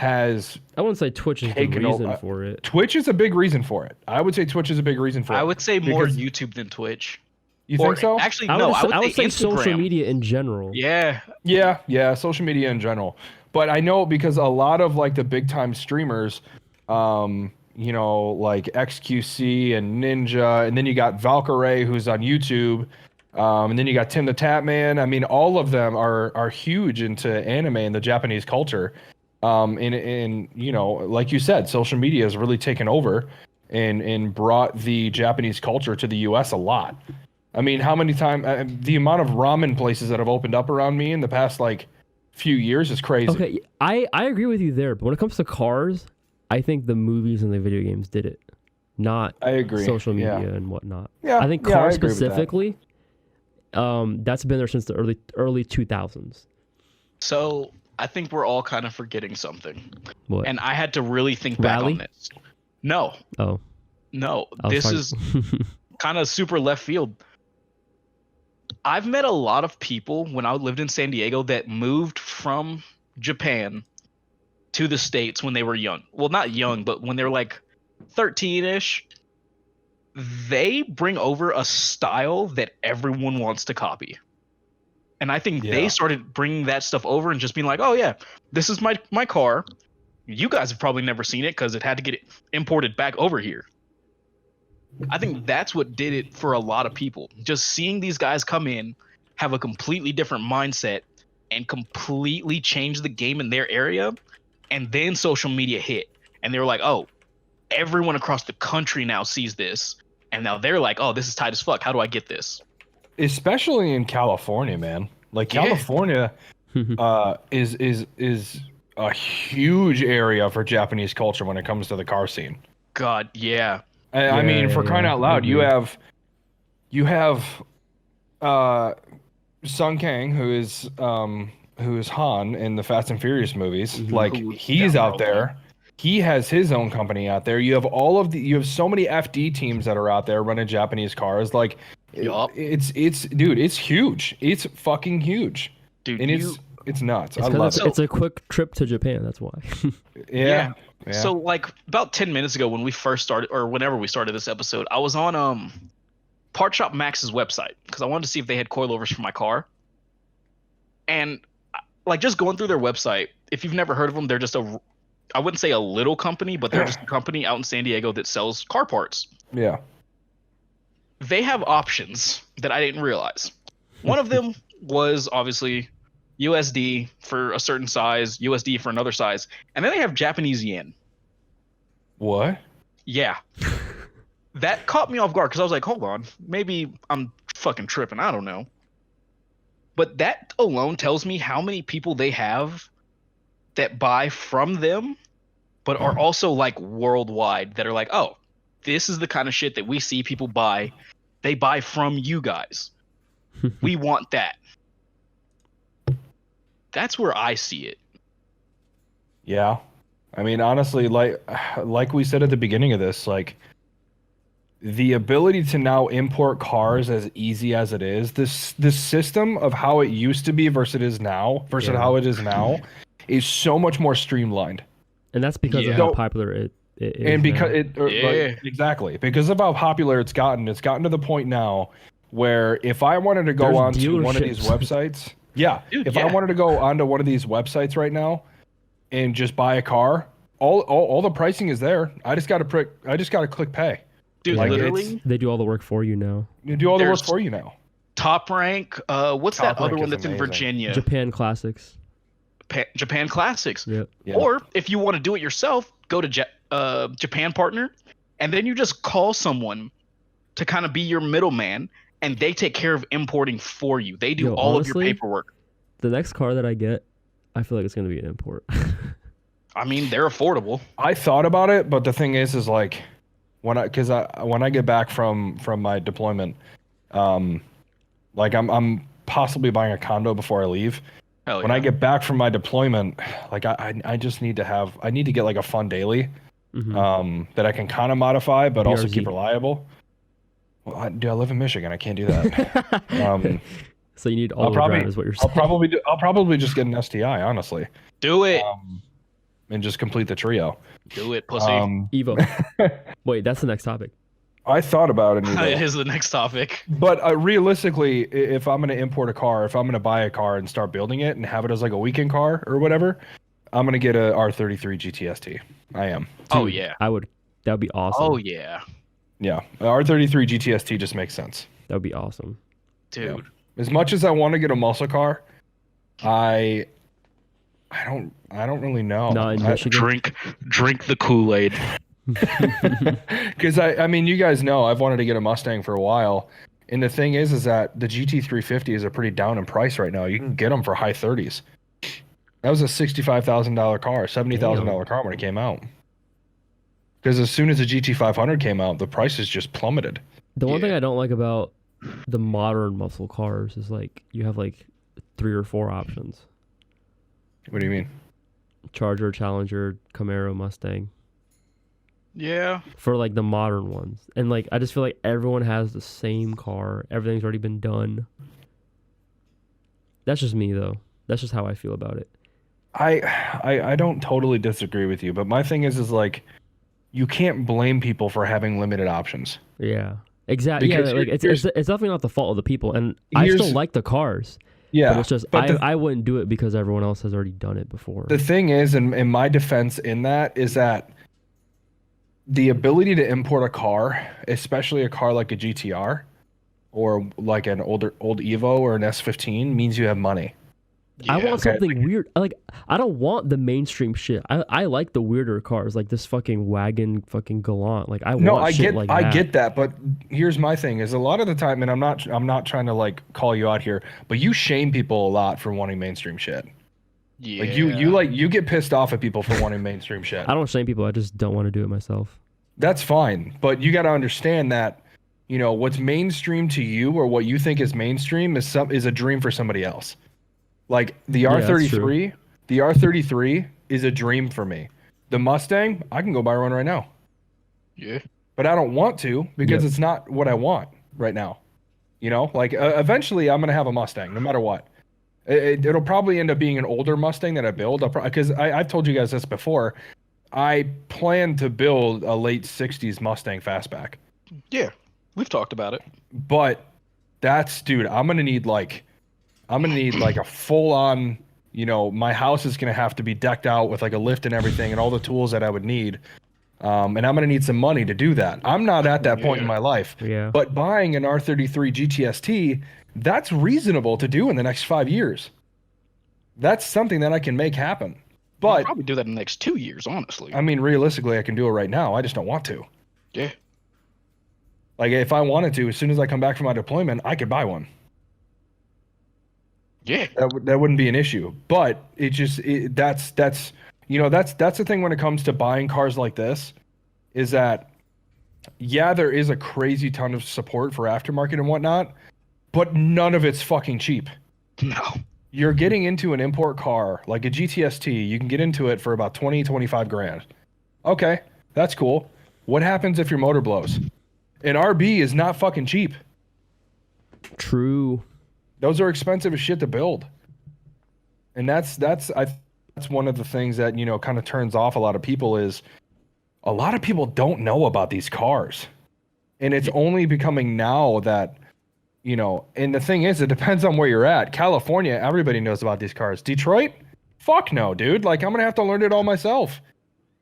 I wouldn't say Twitch is the Taken reason over- for it. Twitch is a big reason for it. I would say Twitch is a big reason for it. I would say more Because- YouTube than Twitch. You Or think so? Actually, I no. would say Instagram. social media in general. Yeah. Yeah, social media in general. But I know because a lot of like the big time streamers, like XQC and Ninja, and then you got Valkyrie who's on YouTube, and then you got Tim the Tatman. I mean, all of them are huge into anime and the Japanese culture. And like you said, social media has really taken over and brought the Japanese culture to the US a lot. I mean, how many times the amount of ramen places that have opened up around me in the past like few years is crazy. Okay, I agree with you there, but when it comes to cars, I think the movies and the video games did it, not I agree. social media Yeah. and whatnot. Yeah, I think yeah, I cars agree with that. specifically, that's been there since the early 2000s. So I think we're all kind of forgetting something, What? and I had to really think back Rally? on this. No, Oh, this is kind of super left field. I've met a lot of people when I lived in San Diego that moved from Japan to the States when they were young. Well, not young, but when they were like 13-ish. They bring over a style that everyone wants to copy. And I think Yeah. they started bringing that stuff over and just being like, oh yeah, this is my car. You guys have probably never seen it because it had to get imported back over here. I think that's what did it for a lot of people. Just seeing these guys come in have a completely different mindset and completely change the game in their area. And then social media hit, and they were like, "Oh, everyone across the country now sees this." And now they're like, "Oh, this is tight as fuck. How do I get this?" Especially in California, man. Like Yeah. California is a huge area for Japanese culture when it comes to the car scene. God, yeah. I mean, for crying out loud, you agree. have Sung Kang, who is Han in the Fast and Furious movies. Like Who- he's yeah, out there. He has his own company out there. You have so many FD teams that are out there running Japanese cars. Like Yup. it's dude, it's huge. It's fucking huge. Dude, And you it's nuts. It's I 'cause love it's, it. it's a quick trip to Japan. That's why. Yeah. Yeah. So like about 10 minutes ago when we first started, or whenever we started this episode, I was on Part Shop Max's website because I wanted to see if they had coilovers for my car. And like just going through their website, if you've never heard of them, they're just I wouldn't say a little company, but they're just a company out in San Diego that sells car parts. Yeah. They have options that I didn't realize. One of them was obviously USD for a certain size, USD for another size, and then they have Japanese yen. What? Yeah. That caught me off guard because I was like, hold on, maybe I'm fucking tripping. I don't know. But that alone tells me how many people they have that buy from them, but are also like worldwide that are like, oh, this is the kind of shit that we see people buy. They buy from you guys. We want that. That's where I see it. Yeah. I mean, honestly, like we said at the beginning of this, like the ability to now import cars as easy as it is, this system of how it used to be versus how it is now is so much more streamlined. And that's because of Yeah. how popular it is. And because now. exactly, because of how popular it's gotten to the point now where if I wanted to go There's onto one of these dealerships. websites, yeah, Dude, if yeah. I wanted to go onto one of these websites right now and just buy a car, all the pricing is there. I just got to click pay. Dude, Like, literally, They do all the work for you now. You do all the work There's- for you now. Top Rank. What's Top that other Rank one is that's in amazing. Virginia? Japan Classics. Japan Classics. Yep. Yeah. Or if you want to do it yourself, go to Japan Partner, and then you just call someone to kind of be your middleman, and they take care of importing for you. They do Yo, all of honestly, your paperwork. The next car that I get, I feel like it's gonna be an import. I mean, they're affordable. I thought about it, but the thing is like when I get back from my deployment, like I'm possibly buying a condo before I leave. Hell When yeah. I get back from my deployment, like I just need to get like a fun daily Mhm. that I can kind of modify but also BRZ. keep reliable. Well, I live in Michigan. I can't do that. So you need I'll all-wheel probably drive, is what you're saying. I'll probably just get an STI, honestly, Do it. and just complete the trio. Do it, pussy. Evo. Wait, that's the next topic. I thought about it, It is the next topic. but realistically, if I'm going to import a car, if I'm going to buy a car and start building it and have it as like a weekend car or whatever, I'm going to get a R33 GTST. I am. Oh Dude, yeah. That would be awesome. Oh yeah, Yeah, R33 GTST just makes sense. That would be awesome. dude. As much as I want to get a muscle car, I don't really know. Not in Michigan. Drink the Kool-Aid. Because I mean, you guys know I've wanted to get a Mustang for a while, and the thing is that the GT350 is a pretty down in price right now. You can get them for high 30s. That was a $65,000 car, $70,000 car when it came out. Because as soon as the GT500 came out, the prices just plummeted. The one thing Yeah. I don't like about the modern muscle cars is like you have like 3 or 4 options. What do you mean? Charger, Challenger, Camaro, Mustang. Yeah. For like the modern ones. And like I just feel like everyone has the same car. Everything's already been done. That's just me though. That's just how I feel about it. I don't totally disagree with you, but my thing is like you can't blame people for having limited options. Yeah. Exactly. Yeah, Because like it's definitely not the fault of the people. And I Here's- still like the cars. Yeah, But it's just but I wouldn't do it because everyone else has already done it before. the thing is, in my defense in that, is that the ability to import a car, especially a car like a GTR, or like an old Evo or an S15 means you have money. I Yeah. want something weird. Like, I don't want the mainstream shit. I like the weirder cars, like this fucking wagon, fucking Galant. Like, I No, want I shit get like I that. get that, but here's my thing: is a lot of the time, and I'm not trying to like call you out here, but you shame people a lot for wanting mainstream shit. Yeah. Like you get pissed off at people for wanting mainstream shit. I don't shame people. I just don't want to do it myself. That's fine, but you got to understand that, what's mainstream to you or what you think is mainstream is a dream for somebody else. Like the Yeah, that's true. R33, the R33 is a dream for me. The Mustang, I can go buy one right now, Yeah. but I don't want to because Yep. it's not what I want right now. Like eventually I'm gonna have a Mustang no matter what. It'll probably end up being an older Mustang that I build. Because I've told you guys this before. I plan to build a late 60s Mustang fastback. Yeah. We've talked about it. But dude, I'm gonna need like a full on, my house is gonna have to be decked out with like a lift and everything and all the tools that I would need. And I'm gonna need some money to do that. I'm not at that point in my life. Yeah. But buying an R33 GTST, that's reasonable to do in the next 5 years. That's something that I can make happen. I'll But probably do that in the next 2 years, honestly. I mean, realistically, I can do it right now. I just don't want to. Yeah. Like, if I wanted to, as soon as I come back from my deployment, I could buy one. Yeah. That wouldn't be an issue. But that's the thing when it comes to buying cars like this, is that yeah, there is a crazy ton of support for aftermarket and whatnot, but none of it's fucking cheap. No. You're getting into an import car like a GTST, you can get into it for about 25 grand. Okay, that's cool. What happens if your motor blows? An RB is not fucking cheap. True. Those are expensive as shit to build. And that's one of the things that, kind of turns off a lot of people is a lot of people don't know about these cars. And it's only becoming now that, and the thing is, it depends on where you're at. California, everybody knows about these cars. Detroit? Fuck no, dude. Like, I'm going to have to learn it all myself.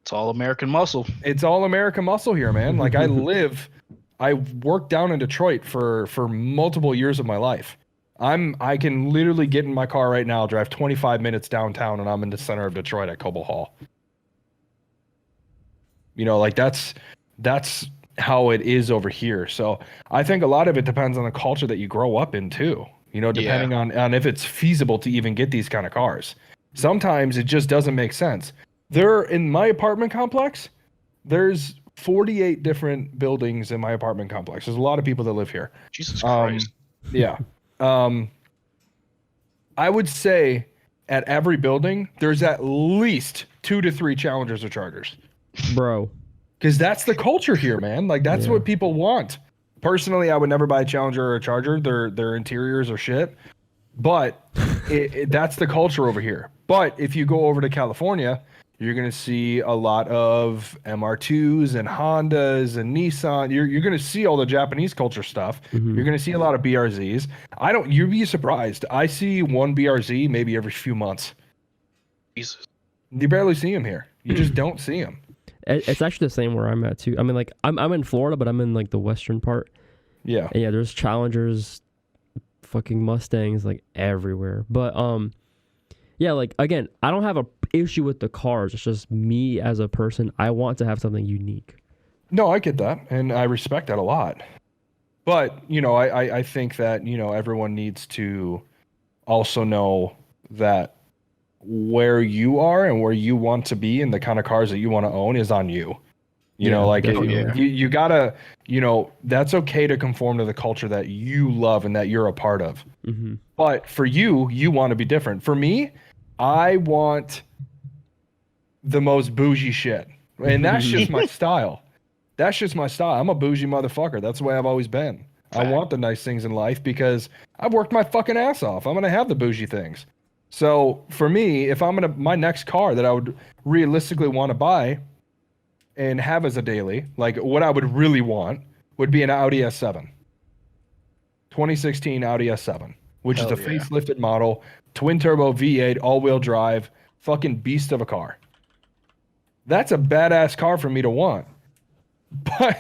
It's all American muscle. It's all American muscle here, man. Like, I worked down in Detroit for multiple years of my life. I can literally get in my car right now, drive 25 minutes downtown, and I'm in the center of Detroit at Cobo Hall. Like that's how it is over here. So I think a lot of it depends on the culture that you grow up in too. Depending on if it's feasible to even get these kind of cars. Sometimes it just doesn't make sense. In my apartment complex, there's 48 different buildings in my apartment complex. There's a lot of people that live here. Jesus Christ. Yeah. I would say at every building, there's at least 2 to 3 Challengers or Chargers. Bro. Because that's the culture here, man. Like, that's what people want. Personally, I would never buy a Challenger or a Charger. Their interiors are shit. But that's the culture over here. But if you go over to California, you're going to see a lot of MR2s and Hondas and Nissan. You're going to see all the Japanese culture stuff. Mhm. You're going to see a lot of BRZs. You'd be surprised. I see one BRZ maybe every few months. Jesus. You barely see them here. You just don't see them. It's actually the same where I'm at too. I mean, like I'm in Florida, but I'm in like the western part. Yeah. And yeah, there's Challengers, fucking Mustangs like everywhere. But yeah, like again, I don't have a issue with the cars. It's just me as a person. I want to have something unique. No, I get that, and I respect that a lot. But I think that everyone needs to also know that where you are and where you want to be and the kind of cars that you want to own is on you. You gotta, that's okay to conform to the culture that you love and that you're a part of. Mm-hmm. But for you want to be different. For me, I want the most bougie shit. And that's just my style. That's just my style. I'm a bougie motherfucker. That's the way I've always been. I want the nice things in life because I've worked my fucking ass off. I'm going to have the bougie things. So for me, if my next car that I would realistically want to buy and have as a daily, like what I would really want would be an Audi S7. 2016 Audi S7, which is a facelifted model, twin turbo V8, all-wheel drive, fucking beast of a car. That's a badass car for me to want. but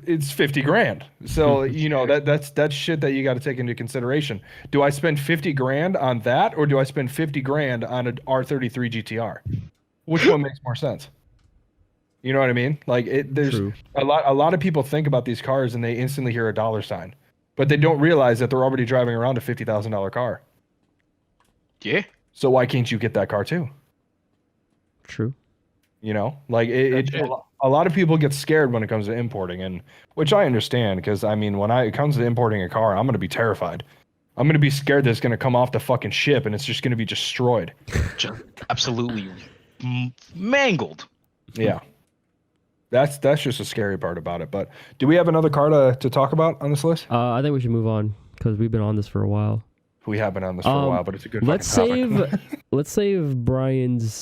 it's 50 grand. So, you know, that's shit that you got to take into consideration. Do I spend 50 grand on that, or do I spend 50 grand on an R33 GTR? Which one makes more sense? You know what I mean? Like there's True. a lot of people think about these cars and they instantly hear a dollar sign, but they don't realize that they're already driving around a $50,000 car. Yeah. So why can't you get that car too? True. You know, like a lot of people get scared when it comes to importing, and which I understand, because I mean, when it comes to importing a car, I'm gonna be terrified. I'm gonna be scared that it's gonna come off the fucking ship and it's just gonna be destroyed. Just absolutely mangled. Yeah, that's just a scary part about it. But do we have another car to talk about on this list? I think we should move on because we've been on this for a while. We have been on this for a while, but it's a good Let's fucking topic. let's save Brian's,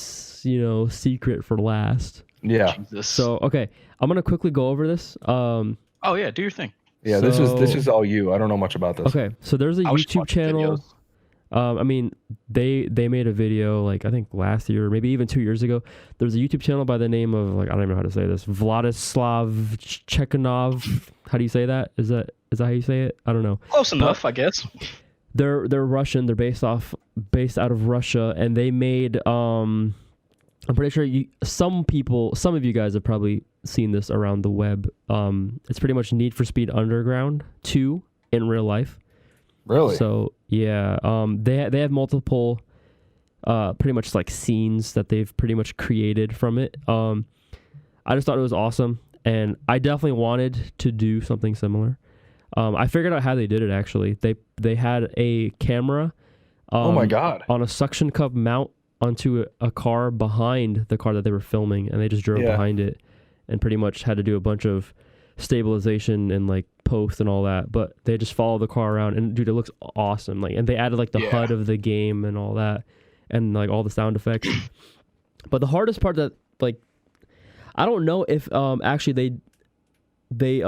secret for last. Yeah. Jesus. So okay, I'm gonna quickly go over this. Oh yeah, do your thing. Yeah, this is all you. I don't know much about this. Okay, so there's a I was just YouTube watching channel. videos. I mean, they made a video like I think last year, maybe even 2 years ago. There's a YouTube channel by the name of I don't even know how to say this. Vladislav Chekhanov. How do you say that? Is that how you say it? I don't know. Close enough, I guess. They're Russian. They're based out of Russia, and they made I'm pretty sure some of you guys have probably seen this around the web. It's pretty much Need for Speed Underground 2 in real life. Really? So yeah, they have multiple, pretty much like scenes that they've pretty much created from it. I just thought it was awesome, and I definitely wanted to do something similar. I figured out how they did it actually. They had a camera. Oh my God. On a suction cup mount onto a car behind the car that they were filming, and they just drove behind it, and pretty much had to do a bunch of stabilization and like post and all that, but they just follow the car around, and dude, it looks awesome. Like, and they added like the HUD of the game and all that, and like all the sound effects. But the hardest part that like, I don't know if actually they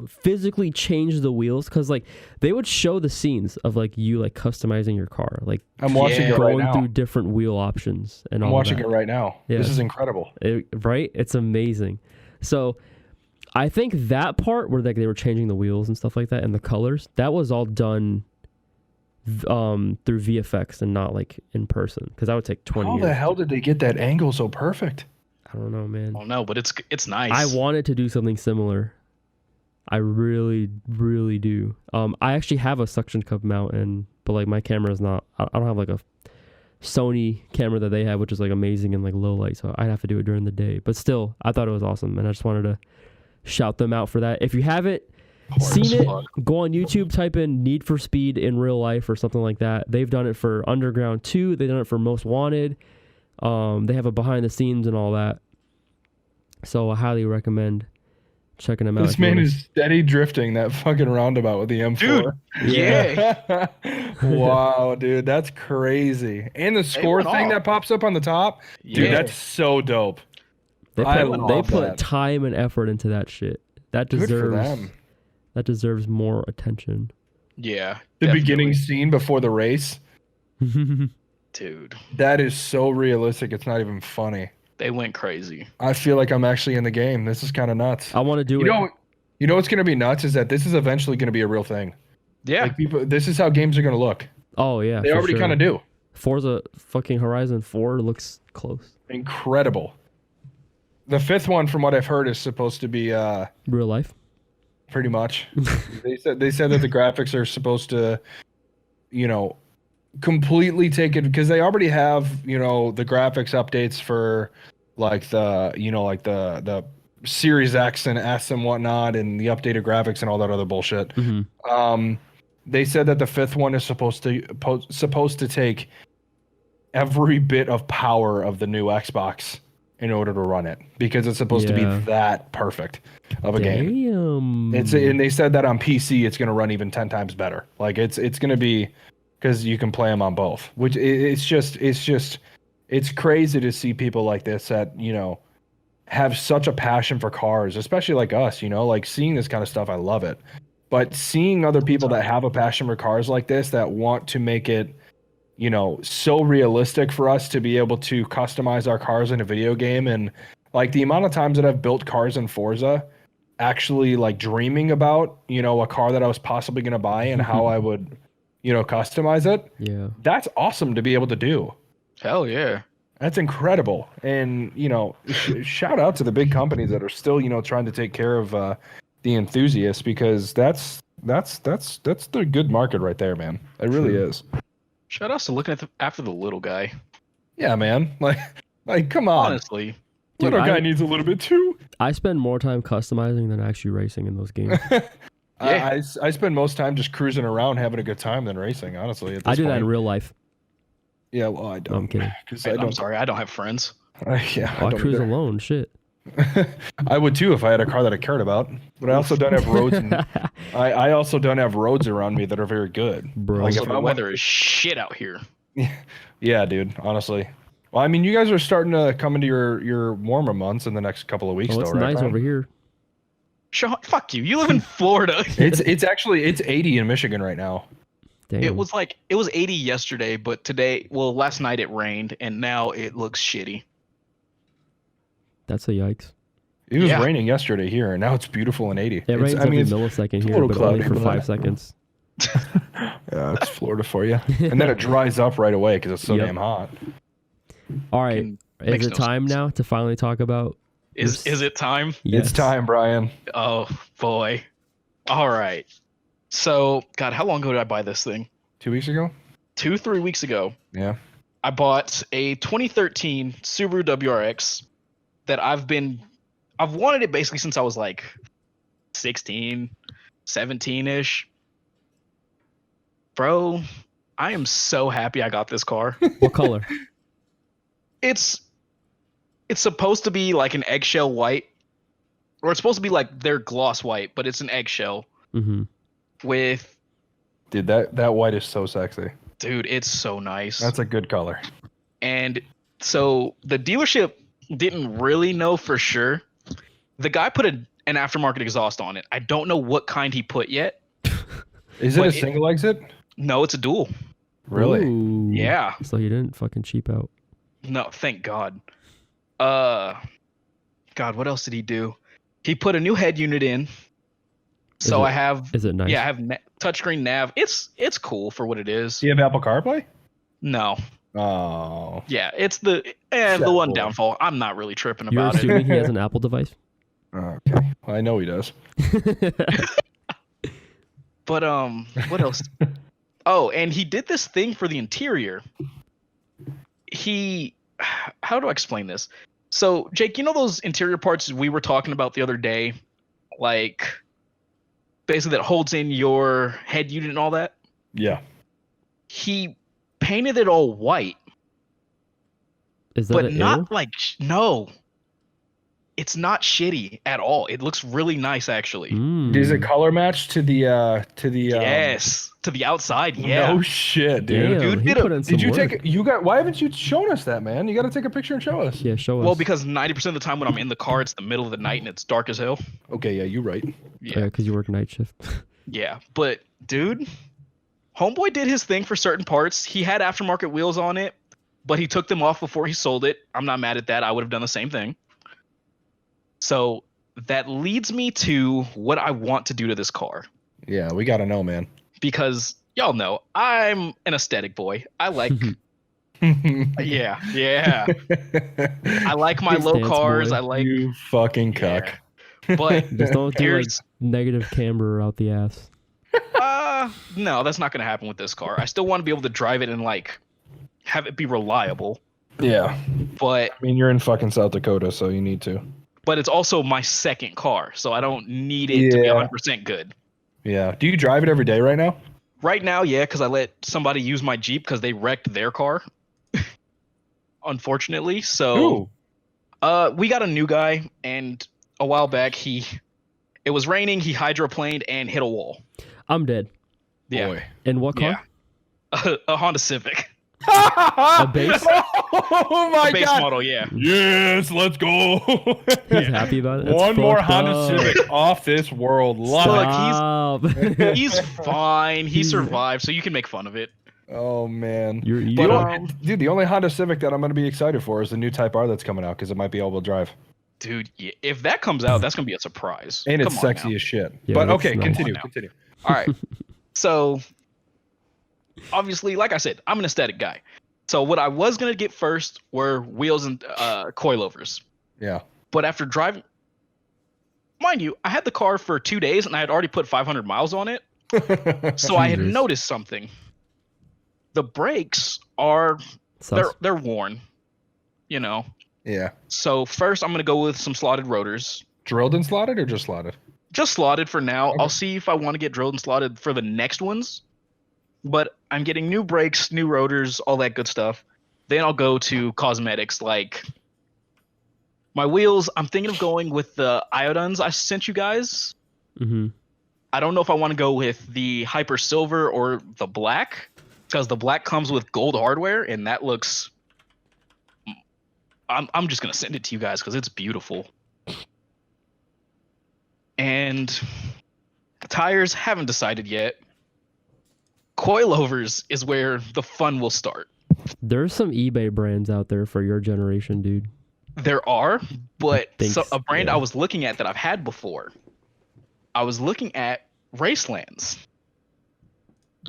physically changed the wheels, because like they would show the scenes of like you like customizing your car, like I'm watching it right going now. through different wheel options and all I'm watching that. it right now. Yeah. This is incredible. Right? It's amazing. So I think that part where like they were changing the wheels and stuff like that and the colors, that was all done through VFX and not like in person, because that would take 20 years. How the hell did they get that angle so perfect? I don't know, man. Oh no, but it's nice. I wanted to do something similar. I really, really do. I actually have a suction cup mount, but like my camera is not. I don't have like a Sony camera that they have, which is like amazing and like low light. So I'd have to do it during the day. But still, I thought it was awesome, and I just wanted to shout them out for that. If you haven't seen it, go on YouTube, type in Need for Speed in real life or something like that. They've done it for Underground 2. They've done it for Most Wanted. They have a behind the scenes and all that. So I highly recommend checking them out. This man is steady drifting that fucking roundabout with the M4. Dude, yeah. Wow, dude, that's crazy. And the score thing that pops up on the top, dude, that's so dope. They I put love that. time and effort into that shit. That Good for deserves them. that deserves more attention. Yeah. The definitely. beginning scene before the race, Dude, that is so realistic. It's not even funny. they went crazy. I feel like I'm actually in the game. This is kind of nuts. I want to do it. You know what's going to be nuts is that this is eventually going to be a real thing. Yeah. Like people, this is how games are going to look. Oh yeah, They for already sure. kind of do. Forza fucking Horizon 4 looks close. Incredible. The fifth one, from what I've heard, is supposed to be Real life. pretty much. They said that the graphics are supposed to, completely take it, because they already have, the graphics updates for like the Series X and S and whatnot, and the updated graphics and all that other bullshit. Mm-hmm. They said that the fifth one is supposed to take every bit of power of the new Xbox in order to run it, because it's supposed to be that perfect of a game. And they said that on PC it's going to run even 10 times better. Like it's going to be, because you can play them on both, which it's crazy to see people like this that, have such a passion for cars, especially like us, like seeing this kind of stuff. I love it. But seeing other people that have a passion for cars like this, that want to make it, so realistic for us to be able to customize our cars in a video game and Like the amount of times that I've built cars in Forza, actually like dreaming about, a car that I was possibly going to buy and how I would, customize it. Yeah. That's awesome to be able to do. Hell yeah. That's incredible. And, shout out to the big companies that are still, trying to take care of the enthusiasts, because that's the good market right there, man. It really is. Shout out to looking after the little guy. Yeah, man. Like come on. Honestly. Little guy needs a little bit too. I spend more time customizing than actually racing in those games. Yeah. I spend most time just cruising around having a good time than racing, honestly. At this I do that point. in real life. Yeah, well, I don't. No, I'm kidding. I'm sorry, I don't have friends. Yeah, I don't cruise either. alone. Shit. I would too if I had a car that I cared about. But I also don't have roads. I also don't have roads around me that are very good. Bro. Like Also, if the I weather is shit out here. Yeah, dude. Honestly. Well, I mean, you guys are starting to come into your warmer months in the next couple of weeks, Oh, it's though, right? nice over here. Sean, fuck you. You live in Florida. It's actually 80 in Michigan right now. Damn. It was 80 yesterday, but last night it rained, and now it looks shitty. That's a yikes. It was Yeah. raining yesterday here, and now it's beautiful and 80. It rains every it's millisecond it's a here, little but only cloudy, for but 5 seconds. Yeah, it's Florida for you. And then it dries up right away because it's so Yep. damn hot. All right. Makes Is it no time sense. now to finally talk about? Is it time? Yes. It's time, Brian. Oh boy. All right. So, God, how long ago did I buy this thing? 2 weeks ago? 3 weeks ago. Yeah. I bought a 2013 Subaru WRX that I've wanted it basically since I was like 16, 17-ish. Bro, I am so happy I got this car. What color? It's supposed to be like an eggshell white, or it's supposed to be like their gloss white, but it's an eggshell Mm-hmm. with, Dude, that white is so sexy. dude, it's so nice. That's a good color. And so the dealership didn't really know for sure. The guy put an aftermarket exhaust on it. I don't know what kind he put yet. Is it But a single exit? No, it's a dual. Really? Ooh. Yeah. So you didn't fucking cheap out. No, thank God. God, what else did he do? He put a new head unit in. So it- I have, Is it nice? yeah, I have touchscreen nav. It's cool for what it is. Do you have Apple CarPlay? No, Oh. yeah, it's the Sad one boy. downfall. I'm not really tripping You're about it. assuming he has an Apple device? Okay. Well, I know he does. But what else? Oh, and he did this thing for the interior. How do I explain this? So, Jake, you know those interior parts we were talking about the other day, like basically that holds in your head unit and all that? Yeah. He painted it all white, Is that but an not ill? like no. It's not shitty at all. It looks really nice actually. Mm. Is it color matched to the Yes, to the outside. Yeah. No shit, dude. Damn, Dude, he did a- put in some Did you work. why haven't you shown us that, man? You got to take a picture and show us. Yeah, show us. Well, because 90% of the time when I'm in the car, it's the middle of the night and it's dark as hell. Okay, yeah, you're right. Yeah. because you work night shift. Yeah, but dude, Homeboy did his thing for certain parts. He had aftermarket wheels on it, but he took them off before he sold it. I'm not mad at that. I would have done the same thing. So that leads me to what I want to do to this car. Yeah, we got to know, man. Because y'all know, I'm an aesthetic boy. I like, yeah. I like my Big low stance, cars. boy. I like, You fucking cuck. yeah. But Just don't do like here's, negative camber out the ass. no, that's not going to happen with this car. I still want to be able to drive it and like have it be reliable. Yeah. But I mean, you're in fucking South Dakota, so you need to. it's also my second car, so I don't need it to be Yeah. 100% good. Yeah. Do you drive it every day right now? Right now, yeah, because I let somebody use my Jeep because they wrecked their car, unfortunately. So, we got a new guy, and a while back it was raining. He hydroplaned and hit a wall. I'm dead. Yeah, Boy. And what car? yeah, a Honda Civic, A base? Oh my base god. model. Yeah, Yes, let's go. He's happy about it. That's One more fucked Honda up. Civic off this world. Love Look, it. Stop. he's fine. He survived, so you can make fun of it. Oh man. You But, um, dude, the only Honda Civic that I'm going to be excited for is the new Type R that's coming out because it might be all-wheel drive. Dude, yeah, if that comes out, that's gonna be a surprise. And it's Come on sexy now. as shit. Yeah, But that's okay, nice. continue, Come on now. continue. All right. So obviously, like I said, I'm an aesthetic guy. So what I was gonna get first were wheels and coilovers. Yeah. But after driving, mind you, I had the car for 2 days and I had already put 500 miles on it. So I had Jesus. noticed something. The brakes are Sus. they're worn, you know. Yeah. So first I'm gonna go with some slotted rotors. Drilled and slotted or just slotted? Just slotted for now. Okay. I'll see if I want to get drilled and slotted for the next ones. But I'm getting new brakes, new rotors, all that good stuff. Then I'll go to cosmetics like my wheels. I'm thinking of going with the iodines I sent you guys. Mm-hmm. I don't know if I want to go with the hyper silver or the black, because the black comes with gold hardware and that looks. I'm just gonna send it to you guys because it's beautiful. And the tires, haven't decided yet. Coilovers is where the fun will start. There's some eBay brands out there for your generation, dude. There are, but Thanks, a brand yeah. I was looking at that I've had before. I was looking at Racelands.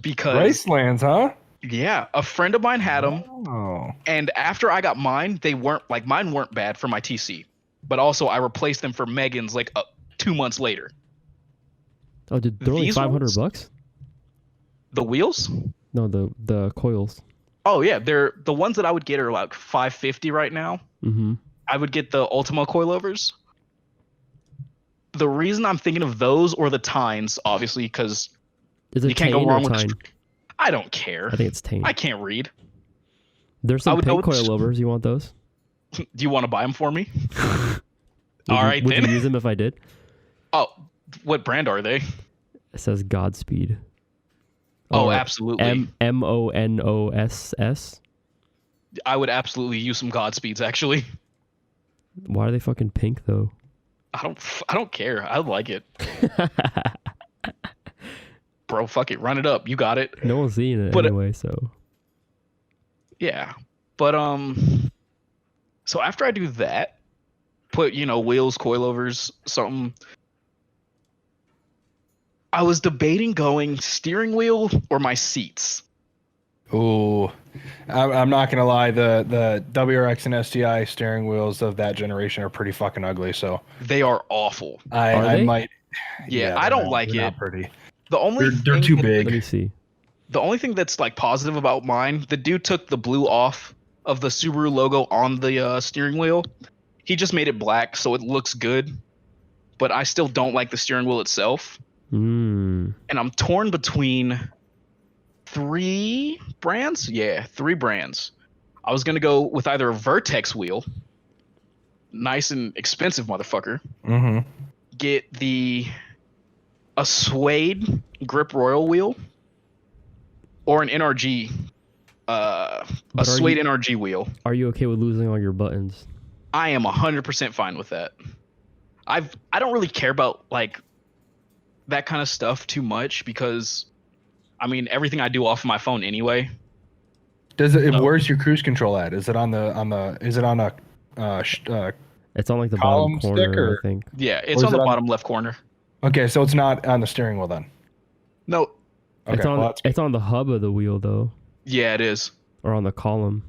Because Racelands, huh? yeah, a friend of mine had them, Oh. and after I got mine, mine weren't bad for my TC, but also I replaced them for Megan's 2 months later. Oh, dude, they're only These $500 ones? The wheels? No, the coils. Oh yeah, they're the ones that I would get are like $550 right now. Mm-hmm. I would get the Ultima coilovers. The reason I'm thinking of those or the Tines, obviously, because Is it you can't go Tane wrong or with. Tine? I don't care. I think it's Tane. I can't read. There's I some would go pink with- coilovers. You want those? Do you want to buy them for me? Would All you, right would then. you use them if I did? Oh, what brand are they? It says Godspeed. Oh, Or absolutely. MONOSS. I would absolutely use some Godspeeds. Actually, Why are they fucking pink though? I don't care. I like it, bro. Fuck it, run it up. You got it. No one's seeing it But, anyway, so Yeah, but so after I do that, put wheels, coilovers, something. I was debating going steering wheel or my seats. Ooh. I'm not gonna lie, the WRX and STI steering wheels of that generation are pretty fucking ugly, so They are awful. Are I they? might Yeah, I they're don't not- like they're it. Not pretty. The only They're thing too that- big. let me see. The only thing that's positive about mine, the dude took the blue off of the Subaru logo on the steering wheel. He just made it black, so it looks good. But I still don't like the steering wheel itself. Mm. And I'm torn between 3 brands. Yeah, 3 brands. I was gonna go with either a Vertex wheel, nice and expensive motherfucker. Mm-hmm. Get a suede grip royal wheel, or an NRG, a But are suede you- NRG wheel. Are you okay with losing all your buttons? I am 100% fine with that. I don't really care about that kind of stuff too much because, I mean, everything I do off of my phone anyway. Does it? No. Where's your cruise control at? Is it on the? Is it on a? It's on the Column bottom corner, stick, or- I think. Yeah, Or it's is on the it on- bottom left corner. Okay, so it's not on the steering wheel then. No, Okay, it's on well, that's it's on the hub of the wheel though, yeah, it is. or on the column.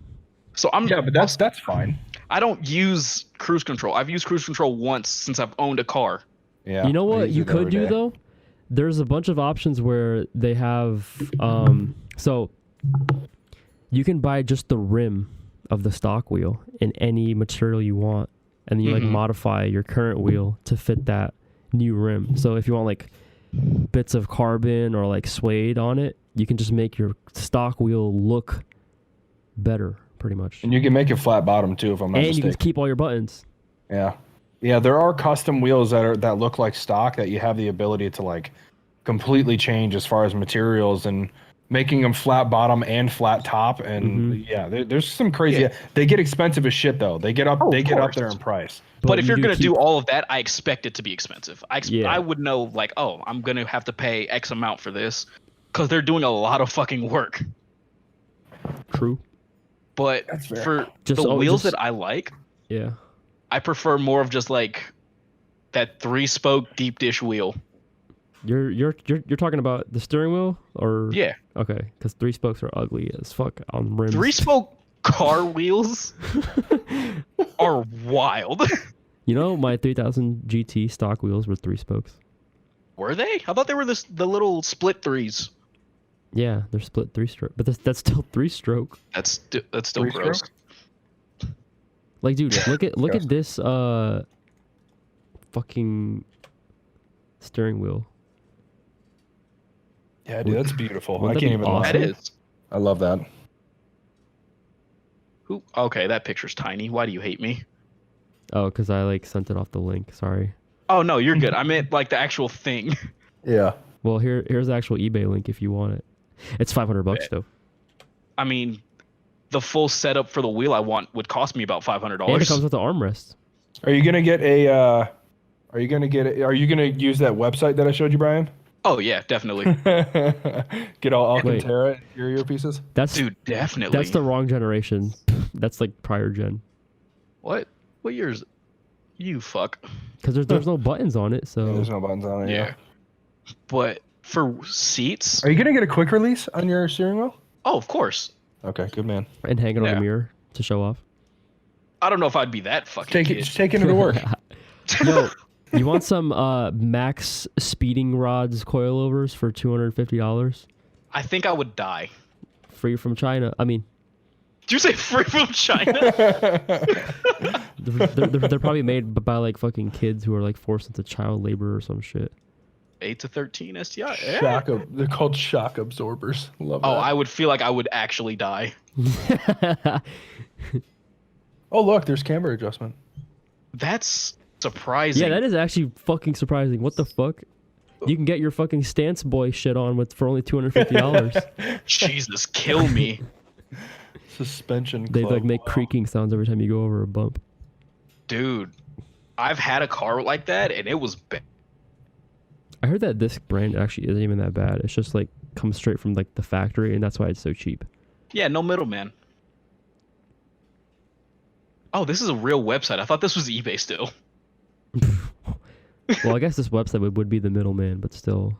So yeah, but that's fine. I don't use cruise control. I've used cruise control once since I've owned a car. Yeah. You know I what use you it could every do day. though? There's a bunch of options where they have so you can buy just the rim of the stock wheel in any material you want, and then you Mhm. modify your current wheel to fit that new rim. So if you want bits of carbon or suede on it, you can just make your stock wheel look better, pretty much. And you can make it flat bottom too, if I'm not And you mistaken. can keep all your buttons. Yeah, yeah. There are custom wheels that look like stock that you have the ability to completely change as far as materials and making them flat bottom and flat top. And yeah, there's some crazy. Yeah. They get expensive as shit though. They get up. Oh, they of get up course. there in price. But if you're gonna do keep- all of that, I expect it to be expensive. Yeah. I would know oh, I'm gonna have to pay X amount for this because they're doing a lot of fucking work. True. But That's fair. for Just- the oh, wheels just- that I like, Yeah. I prefer more of just like that 3-spoke deep dish wheel. You're talking about the steering wheel, or Yeah, okay? Because 3 spokes are ugly as fuck on rims. 3-spoke car wheels are wild. You know, my 3000 GT stock wheels were 3 spokes. Were they? I thought they were the little split threes. Yeah, they're split 3-stroke, but that's still 3-stroke. That's still gross. Like, dude, look at this fucking steering wheel. Yeah, dude, that's beautiful. Wouldn't I that can't be even lie. awesome? That is. I love that. Who? Okay, that picture's tiny. Why do you hate me? Oh, because I like sent it off the link. Sorry. Oh no, you're good. I meant like the actual thing. Yeah. Well, here's the actual eBay link if you want it. It's $500 though. I mean, the full setup for the wheel I want would cost me about $500. And it comes with the armrest. Are you gonna get a? Are you gonna use that website that I showed you, Brian? Oh yeah, definitely, Get all Wait. Alcantara your earpieces. That's dude. Definitely. that's the wrong generation. That's like prior gen. What? What years? You fuck. Because there's no buttons on it, so Yeah, there's no buttons on it. Yeah. But for seats, Are you gonna get a quick release on your steering wheel? oh of course. Okay, good man. and hang it on Yeah. the mirror to show off. I don't know if I'd be that fucking Take kid. it. Just taking it to work. Yo, you want some max speeding rods coilovers for $250? I think I would die. Free from China. I mean, Did you say free from China? they're probably made by like fucking kids who are like forced into child labor or some shit. 8 to 13 STI. Yeah. They're called shock absorbers. Love that. Oh, I would feel like I would actually die. Oh, look, there's camber adjustment. That's surprising. Yeah, that is actually fucking surprising. What the fuck? You can get your fucking stance boy shit on for only $250. Jesus, kill me. Suspension. They club. like make Wow. creaking sounds every time you go over a bump. Dude, I've had a car like that and it was bad. I heard that this brand actually isn't even that bad. It's just like comes straight from like the factory, and that's why it's so cheap. Yeah, no middleman. Oh, this is a real website. I thought this was eBay still. Well, I guess this website would be the middleman, but still,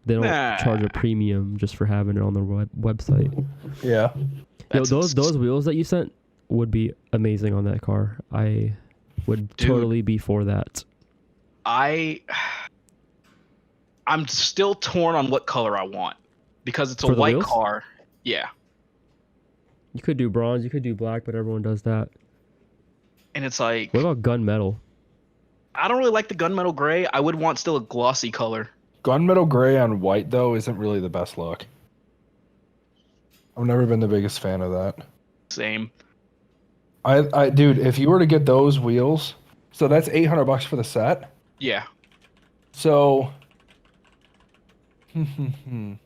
they don't Nah. charge a premium just for having it on their website. Yeah. Yo, That's those wheels that you sent would be amazing on that car. I would Dude. totally be for that. I'm still torn on what color I want because it's a For the white wheels? car. Yeah. You could do bronze, you could do black, but everyone does that. And it's like, What about gunmetal? I don't really like the gunmetal gray. I would want still a glossy color. Gunmetal gray on white though isn't really the best look. I've never been the biggest fan of that. Same. Dude, if you were to get those wheels, so that's $800 for the set. Yeah. So, man,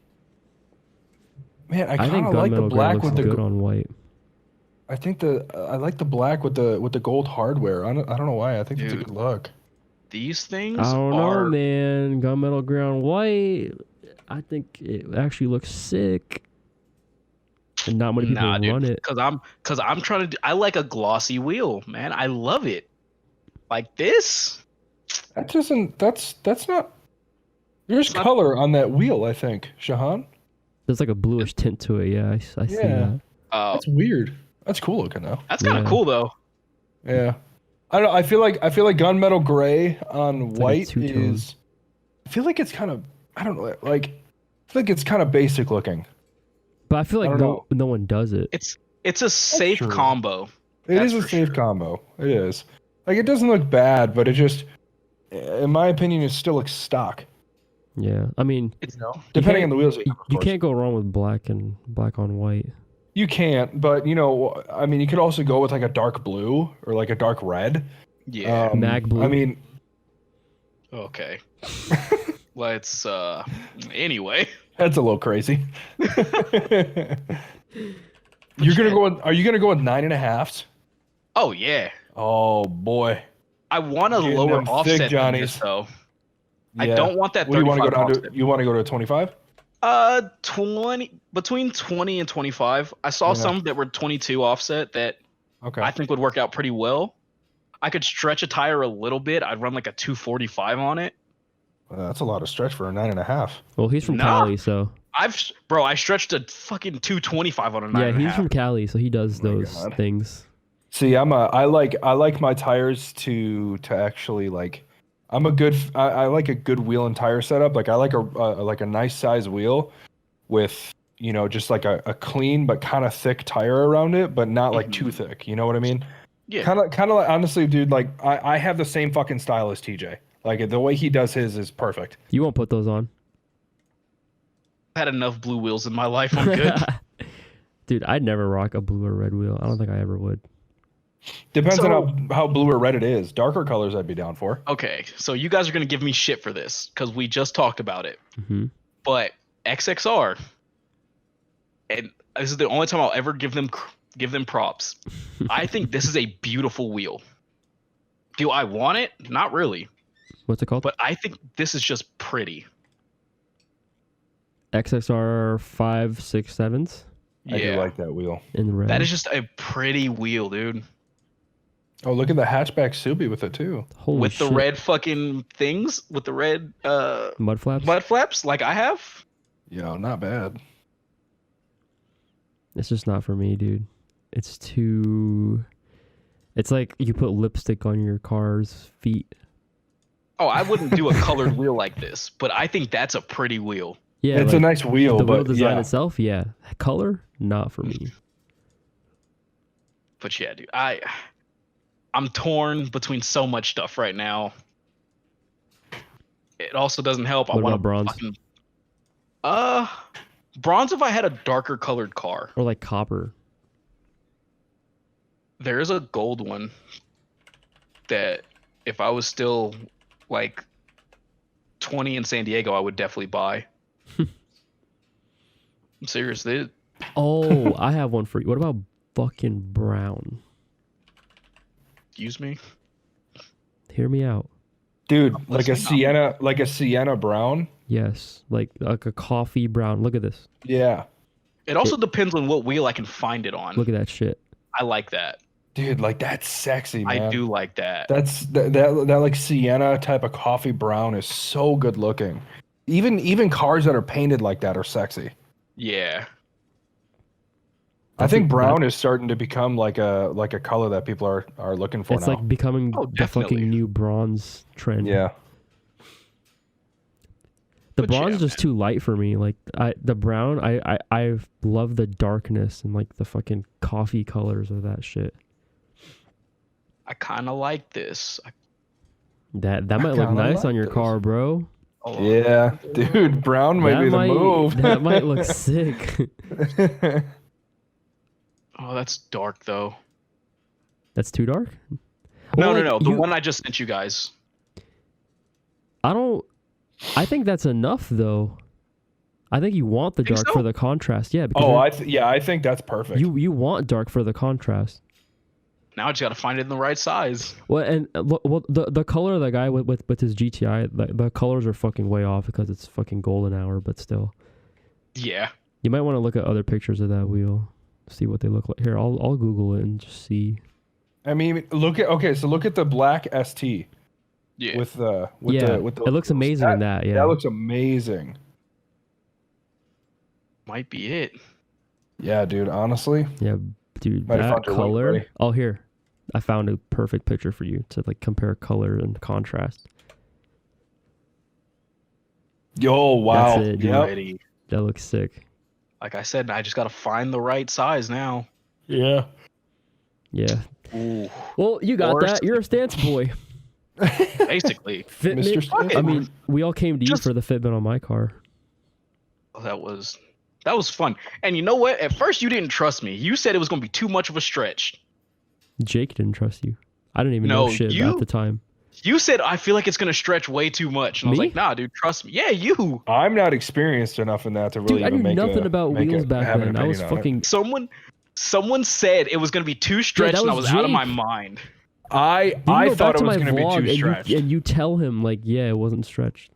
I I kind think of like the gunmetal gray black looks with the. good on white. I think I like the black with the gold hardware. I don't know why. I think it's a Dude. good look. These things I don't are know, man. Gunmetal gray on white. I think it actually looks sick. And not many people run it. Cause I'm trying to. I like a glossy wheel, man. I love it. Like this. That doesn't. That's not. There's It's not- color on that wheel. I think, Shahan. There's like a bluish tint to it. Yeah, I see Yeah. that. That's weird. That's cool looking though. That's kind of Yeah. cool though. Yeah. I don't know. I feel like gunmetal gray on It's like a white two-tone. is. I feel like it's kind of. I don't know. Like, I feel like it's kind of basic looking. But I feel I like don't no one does it. It's a safe true. combo. It That's is a for safe sure. combo. It is. Like, it doesn't look bad, but it just, in my opinion, it still looks stock. Yeah, I mean, It's Depending can't- on the wheels. you of course. can't go wrong with black on white. You can't, but I mean, you could also go with like a dark blue or like a dark red. yeah. Mag blue. I mean, Okay. Let's anyway. that's a little crazy. You're gonna go with? Are you gonna go with 9.5s? Oh yeah. Oh boy. I want a Getting lower them thick offset than Johnnies. this though. I Yeah. don't want that What do you want to 35 go down offset. to? You want to go to a 25? between 20 and 25. I saw Yeah. some that were 22 offset that Okay. I think would work out pretty well. I could stretch a tire a little bit. I'd run like a 245 on it. That's a lot of stretch for a 9.5. Well, he's from Nah. Cali, so I stretched a fucking 225 on a 9.5. yeah, he's from Cali, so he does Oh my those God. things. See, I like my tires to actually like. I like a good wheel and tire setup. Like I like a nice size wheel with just like a clean but kind of thick tire around it, but not like too thick. You know what I mean? Yeah. Kind of like, honestly, dude. Like I have the same fucking style as TJ. Like the way he does his is perfect. You won't put those on. I've had enough blue wheels in my life. I'm good. Dude, I'd never rock a blue or red wheel. I don't think I ever would. Depends So- on how blue or red it is. Darker colors I'd be down for. Okay, so you guys are gonna give me shit for this because we just talked about it. Hmm. But XXR, and this is the only time I'll ever give them props. I think this is a beautiful wheel. Do I want it? Not really, What's it called? but I think this is just pretty. XXR 567s I do Yeah, like that wheel. in red. that is just a pretty wheel, dude. Oh, look at the hatchback Subi with it too. Holy With shit. the red fucking things, with the red mud flaps. mud flaps, like I have. Yo, not bad. It's just not for me, dude. It's too. It's like you put lipstick on your car's feet. Oh, I wouldn't do a colored wheel like this, but I think that's a pretty wheel. Yeah, It's a like, nice wheel, the wheel but design yeah. itself, yeah. Color, not for me. But yeah, dude, I'm torn between so much stuff right now. It also doesn't help. I What want about bronze? fucking bronze if I had a darker colored car. Or like copper. There is a gold one that if I was still like 20 in San Diego, I would definitely buy. I'm serious, dude. Oh, I have one for you. What about fucking brown? Excuse me. Hear me out. Dude, like a Listen, Sienna brown. Yes, like a coffee brown. Look at this. Yeah. It also depends on what wheel I can find it on. Look at that shit. I like that. Dude, like that's sexy, man. I do like that. That like Sienna type of coffee brown is so good looking. Even cars that are painted like that are sexy. Yeah. I think brown is starting to become like a color that people are looking for It's now. like becoming Oh, the definitely. fucking new bronze trend. Yeah. The But bronze yeah, is just too light for me. Like the brown, I love the darkness and like the fucking coffee colors of that shit. I kind of like this. That might look kinda nice like on your this. car, bro. Hold on. Yeah, dude, brown might that be the move. That might look sick. Oh, that's dark though. That's too dark. No, Well, no, like, no. The one I just sent you guys. I think that's enough though. I think you want the Think dark so? for the contrast. Yeah, because Oh, I think that's perfect. you want dark for the contrast. Now I just gotta find it in the right size. Well, and the color of the guy with his GTI, the colors are fucking way off because it's fucking golden hour, but still. Yeah. You might want to look at other pictures of that wheel, see what they look like. Here, I'll Google it and just see. I mean, look at the black ST Yeah. with Yeah, the it looks amazing in that. Yeah, That looks amazing. Might be it. Yeah, dude. Honestly, yeah, dude, Might have that found your link, color. buddy. Oh, here, I found a perfect picture for you to like compare color and contrast. yo, wow. That's it, dude. Yep. Ready. That looks sick. Like I said, I just gotta find the right size now. Yeah. Yeah. Ooh. Well, you got Or that. You're a stance boy. Basically. Fitment. Mr. Stance. I mean, we all came to you Just- for the Fitbit on my car. That was fun. And you know what? At first you didn't trust me. You said it was gonna be too much of a stretch. Jake didn't trust you. I didn't even know No, shit you- at the time. You said I feel like it's gonna stretch way too much. And I was Me? like, nah, dude, trust me. Yeah, you. I'm not experienced enough in that to really Dude, I even knew make nothing about make wheels a- back have an then. I was opinion on it. fucking. Someone said it was gonna be too stretched, that and I was was out of my Jake. mind. I You I go thought back it to was my going to be vlog too stretched. and you tell him like, yeah, it wasn't stretched.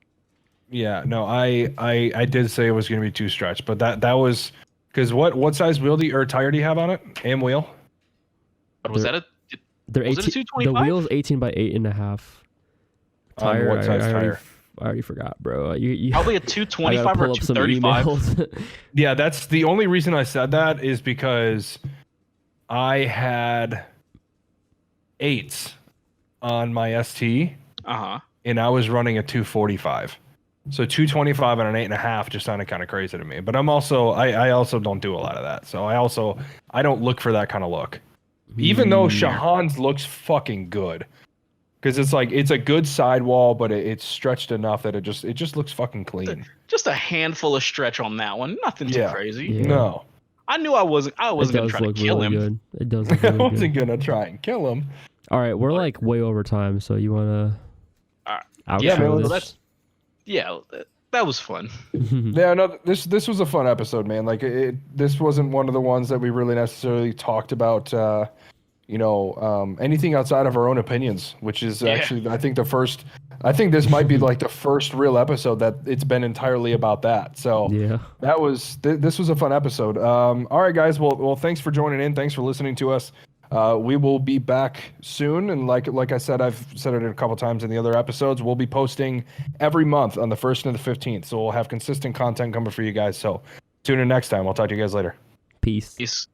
Yeah, no, I did say it was going to be too stretched, but that was because what size wheel or tire do you have on it? AM wheel? But was There- that They're Was it a 18. The 225? wheel's 18 by 8.5. On Tire. what size tire? I already forgot, bro. You Probably a I gotta 225 or pull up some 235. emails. Yeah, that's the only reason I said that is because I had 8s on my ST Uh-huh. and I was running a 245. So 225 and an 8.5 just sounded kind of crazy to me. But I'm also I also don't do a lot of that. So I don't look for that kind of look. Even though Shahan's looks fucking good. Because it's a good sidewall, but it's stretched enough that it just looks fucking clean. Just a handful of stretch on that one. Nothing too crazy. Yeah. No. I knew I wasn't gonna try to kill really him. Good. It does look I really good. wasn't gonna try and kill him. All right, we're like way over time, so you wanna outro Yeah, man, this? That was fun. Yeah, no, this was a fun episode, man. Like this wasn't one of the ones that we really necessarily talked about anything outside of our own opinions, which is actually I think this might be like the first real episode that it's been entirely about that. So Yeah. that was this was a fun episode. All right, guys. Well, thanks for joining in. Thanks for listening to us. We will be back soon, and like I said, I've said it a couple times in the other episodes. We'll be posting every month on the 1st and the 15th, so we'll have consistent content coming for you guys. So tune in next time. I'll talk to you guys later. Peace. Peace.